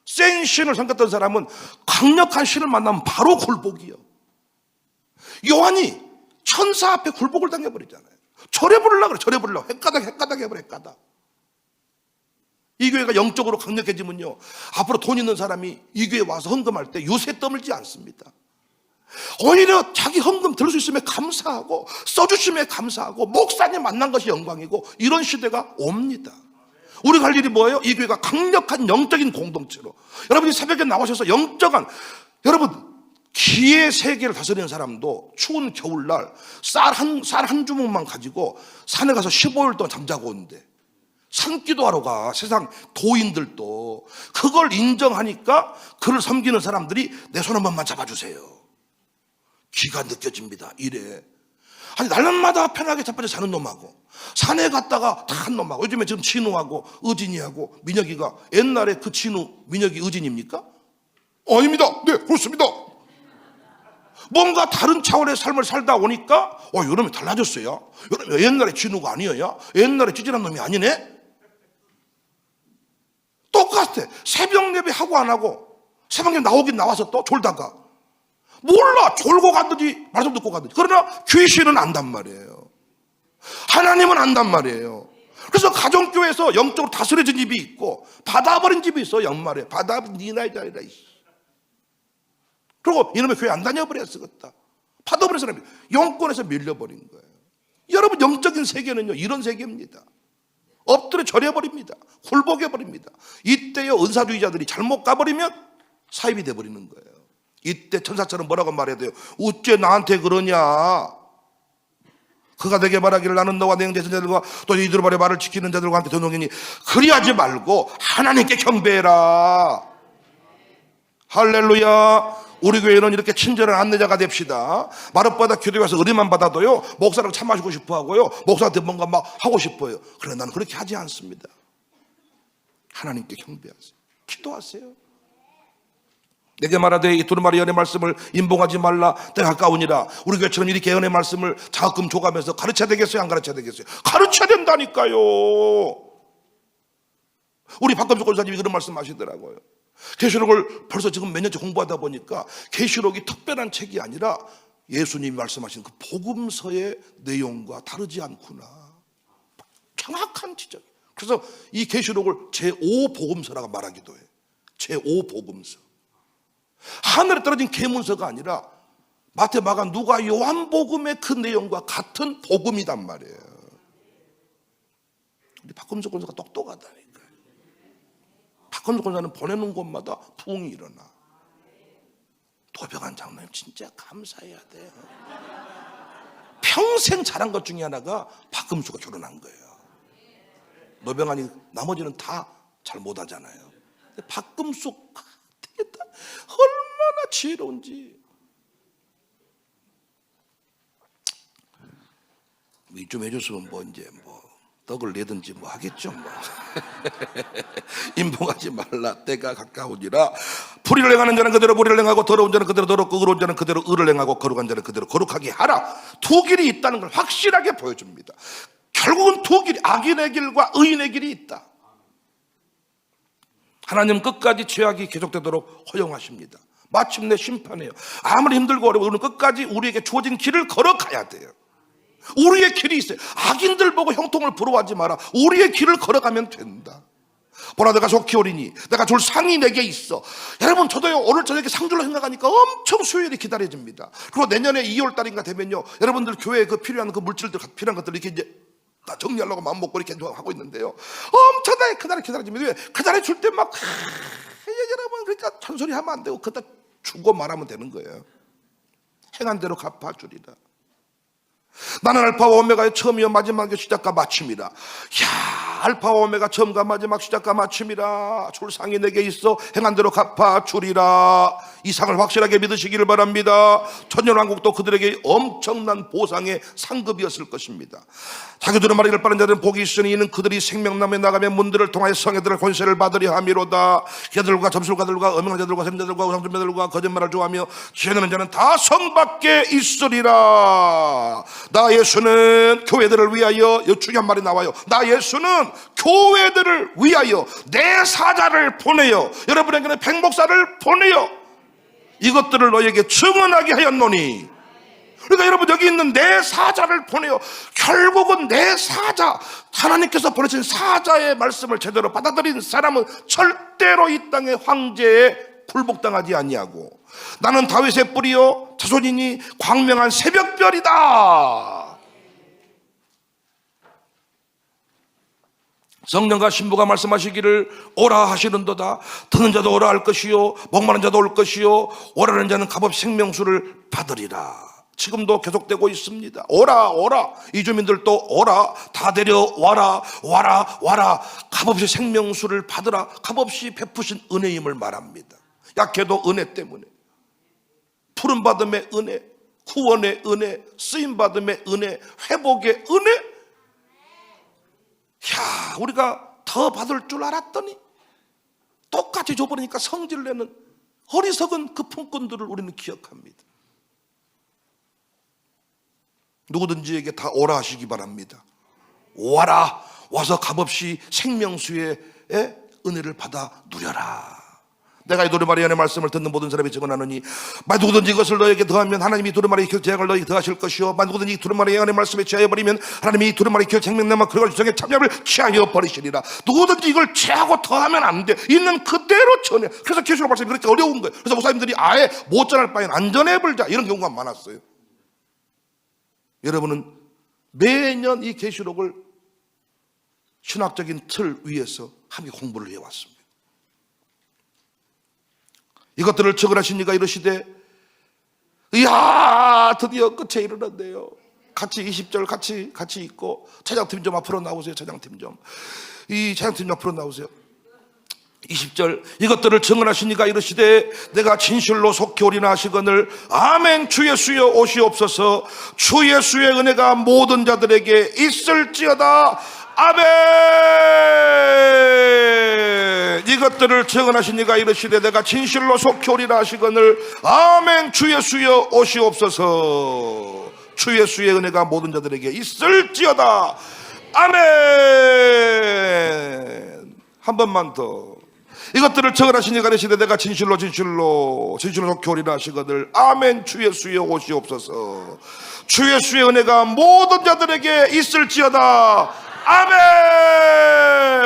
센 신을 섬겼던 사람은 강력한 신을 만나면 바로 굴복이요. 요한이 천사 앞에 굴복을 당해버리잖아요. 절해 부르려고 그래. 절해 부르려고. 헷가닥 해버려. 헷가닥. 이 교회가 영적으로 강력해지면요, 앞으로 돈 있는 사람이 이 교회 와서 헌금할 때 요새 떠물지 않습니다. 오히려 자기 헌금 들을 수 있으면 감사하고, 써주시면 감사하고, 목사님 만난 것이 영광이고, 이런 시대가 옵니다. 우리가 할 일이 뭐예요? 이 교회가 강력한 영적인 공동체로, 여러분이 새벽에 나오셔서 여러분 기의 세계를 다스리는 사람도 추운 겨울날 쌀 한 주먹만 가지고 산에 가서 15일 동안 잠자고 오는데, 산기도하러 가. 세상 도인들도 그걸 인정하니까 그를 섬기는 사람들이 내 손 한 번만 잡아주세요. 기가 느껴집니다. 이래. 아니 날마다 편하게 자빠져 사는 놈하고 산에 갔다가 다 한 놈하고, 요즘에 지금 진우하고 의진이하고 민혁이가, 옛날에 그 진우 민혁이 의진입니까? 아닙니다. 네, 그렇습니다. 뭔가 다른 차원의 삶을 살다 오니까 이놈이 달라졌어요. 이놈이 옛날에 진우가 아니어야, 옛날에 찌질한 놈이 아니네. 똑같아. 새벽 예배 하고 안 하고 새벽 예배 나오긴 나와서 또 졸다가 몰라, 졸고 갔든지 말씀 듣고 갔든지. 그러나 귀신은 안단 말이에요. 하나님은 안단 말이에요. 그래서 가정교회에서 영적으로 다스려진 집이 있고 받아버린 집이 있어. 연말에 받아버린 니나이다이다. 그리고 이놈의 교회 안 다녀버렸었다. 받아버린 사람이 영권에서 밀려버린 거예요. 여러분, 영적인 세계는요 이런 세계입니다. 엎드려 절해버립니다. 굴복해버립니다. 이때요 은사주의자들이 잘못 가버리면 사입이 돼버리는 거예요. 이때 천사처럼 뭐라고 말해야 돼요? 어째 나한테 그러냐? 그가 내게 말하기를 나는 너와 내 형제자들과 또 이들 말의 말을 지키는 자들과 함께 전동이니 그리하지 말고 하나님께 경배해라. 할렐루야. 우리 교회는 이렇게 친절한 안내자가 됩시다. 마룻바다 기도에 와서 의뢰만 받아도요 목사랑 차 마시고 싶어 하고요, 목사한테 뭔가 막 하고 싶어요. 그러나 나는 그렇게 하지 않습니다. 하나님께 경배하세요. 기도하세요. 내게 말하되 이 두루마리 연의 말씀을 임봉하지 말라. 때가 가까우니라. 우리 교회처럼 이렇게 연의 말씀을 자금 줘가면서 가르쳐야 되겠어요? 안 가르쳐야 되겠어요? 가르쳐야 된다니까요. 우리 박검수 권사님이 그런 말씀 하시더라고요. 계시록을 벌써 지금 몇 년째 공부하다 보니까 계시록이 특별한 책이 아니라 예수님이 말씀하신 그 복음서의 내용과 다르지 않구나. 정확한 지적. 그래서 이 계시록을 제5복음서라고 말하기도 해요. 제5복음서. 하늘에 떨어진 계문서가 아니라 마태, 마가, 누가, 요한복음의 그 내용과 같은 복음이단 말이에요. 우리 박검수 권사가 똑똑하다니까요. 박검수 권사는 보내는 곳마다 부흥이 일어나. 도병한 장로님 진짜 감사해야 돼요. 평생 잘한 것 중에 하나가 박검수가 결혼한 거예요. 노병환이 나머지는 다 잘 못하잖아요. 박검수 되겠다. 얼마나 지혜로운지. 좀 해줬으면 뭐 이제 뭐 떡을 내든지 뭐 하겠죠 뭐. 임봉하지 말라. 때가 가까우니라. 불의를 행하는 자는 그대로 불의를 행하고 더러운 자는 그대로 더럽고 의로운 자는 그대로 의를 행하고 거룩한 자는 그대로 거룩하게 하라. 두 길이 있다는 걸 확실하게 보여줍니다. 결국은 두 길이, 악인의 길과 의인의 길이 있다. 하나님 끝까지 죄악이 계속되도록 허용하십니다. 마침내 심판해요. 아무리 힘들고 어려워 우리는 끝까지 우리에게 주어진 길을 걸어가야 돼요. 우리의 길이 있어요. 악인들 보고 형통을 부러워하지 마라. 우리의 길을 걸어가면 된다. 보라, 내가 좋게 오리니 내가 줄 상이 내게 있어. 여러분, 저도요 오늘 저녁에 상줄로 생각하니까 엄청 수요일이 기다려집니다. 그리고 내년에 2월 달인가 되면요 여러분들 교회에 그 필요한 그 물질들, 필요한 것들 이렇게 이제 다 정리하려고 마음 먹고 이렇게 하고 있는데요, 엄청나게 그날이 기다려집니다. 왜? 그날에 줄 때 막 여러분, 그러니까 잔소리 하면 안 되고 그다 주고 말하면 되는 거예요. 행한 대로 갚아주리라. 나는 알파와 오메가의 처음이요 마지막의 시작과 마침이라. 야, 알파와 오메가 처음과 마지막 시작과 마침이라. 줄 상이 내게 있어 행한 대로 갚아주리라. 이 상을 확실하게 믿으시기를 바랍니다. 천년왕국도 그들에게 엄청난 보상의 상급이었을 것입니다. 자기들은 말하기를 빠른 자들은 복이 있으니 이는 그들이 생명나무에 나가면 문들을 통하여 성애들의 권세를 받으려 함이로다. 개들과 점술가들과 음행한 자들과 샘자들과 우상숭배들과 거짓말을 좋아하며 지혜는 자는 다 성 밖에 있으리라. 나 예수는 교회들을 위하여, 중요한 말이 나와요. 나 예수는 교회들을 위하여 내 사자를 보내요. 여러분에게는 백목사를 보내요. 이것들을 너에게 증언하게 하였노니. 그러니까 여러분, 여기 있는 내 사자를 보내요. 결국은 내 사자, 하나님께서 보내신 사자의 말씀을 제대로 받아들인 사람은 절대로 이 땅의 황제에 굴복당하지 아니하고, 나는 다윗의 뿌리요 자손이니 광명한 새벽별이다. 성령과 신부가 말씀하시기를 오라 하시는도다. 듣는 자도 오라 할 것이요 목마른 자도 올 것이요 오라는 자는 값없이 생명수를 받으리라. 지금도 계속되고 있습니다. 오라 오라, 이주민들도 오라, 다 데려와라, 와라 와라, 값없이 생명수를 받으라, 값없이 베푸신 은혜임을 말합니다. 약해도 은혜 때문에, 푸른받음의 은혜, 구원의 은혜, 쓰임받음의 은혜, 회복의 은혜. 야, 우리가 더 받을 줄 알았더니 똑같이 줘버리니까 성질 내는 어리석은 그 품꾼들을 우리는 기억합니다. 누구든지에게 다 오라 하시기 바랍니다. 와라, 와서 값없이 생명수의 은혜를 받아 누려라. 내가 이 두루마리 안의 말씀을 듣는 모든 사람이 증언하노니, 만약 누구든지 이것을 너에게 더하면 하나님이 두루마리 재앙을 너에게 더하실 것이요, 만약 누구든지 이 두루마리 안의 말씀에 취하여버리면 하나님이 이 두루마리 생명나무 그걸 주성의 참여를 취하여 버리시리라. 누구든지 이걸 취하고 더하면 안 돼. 있는 그대로 전해. 그래서 계시록 말씀이 그렇게 어려운 거예요. 그래서 목사님들이 아예 못 전할 바엔 안 전해버리자, 이런 경우가 많았어요. 여러분은 매년 이 계시록을 신학적인 틀 위에서 함께 공부를 해왔습니다. 이것들을 적으라신 이가 이르시되, 이야, 드디어 끝에 이르렀네요. 같이 20절 같이 읽고, 차장팀 좀 앞으로 나오세요. 차장팀 좀. 이 차장팀 좀 앞으로 나오세요. 20절, 이것들을 증언하신 이가 이르시되 내가 진실로 속히 오리나 하시거늘 아멘. 주 예수여 오시옵소서. 주 예수의 은혜가 모든 자들에게 있을지어다. 아멘. 이것들을 증언하신 이가 이르시되 내가 진실로 속히 오리라 하시거늘 아멘. 주 예수여 오시옵소서. 주 예수의 은혜가 모든 자들에게 있을지어다. 아멘. 한 번만 더. 이것들을 증언하신 이가 이르시되 내가 진실로 속히 오리라 하시거늘 아멘. 주 예수여 오시옵소서. 주 예수의 은혜가 모든 자들에게 있을지어다. 아멘.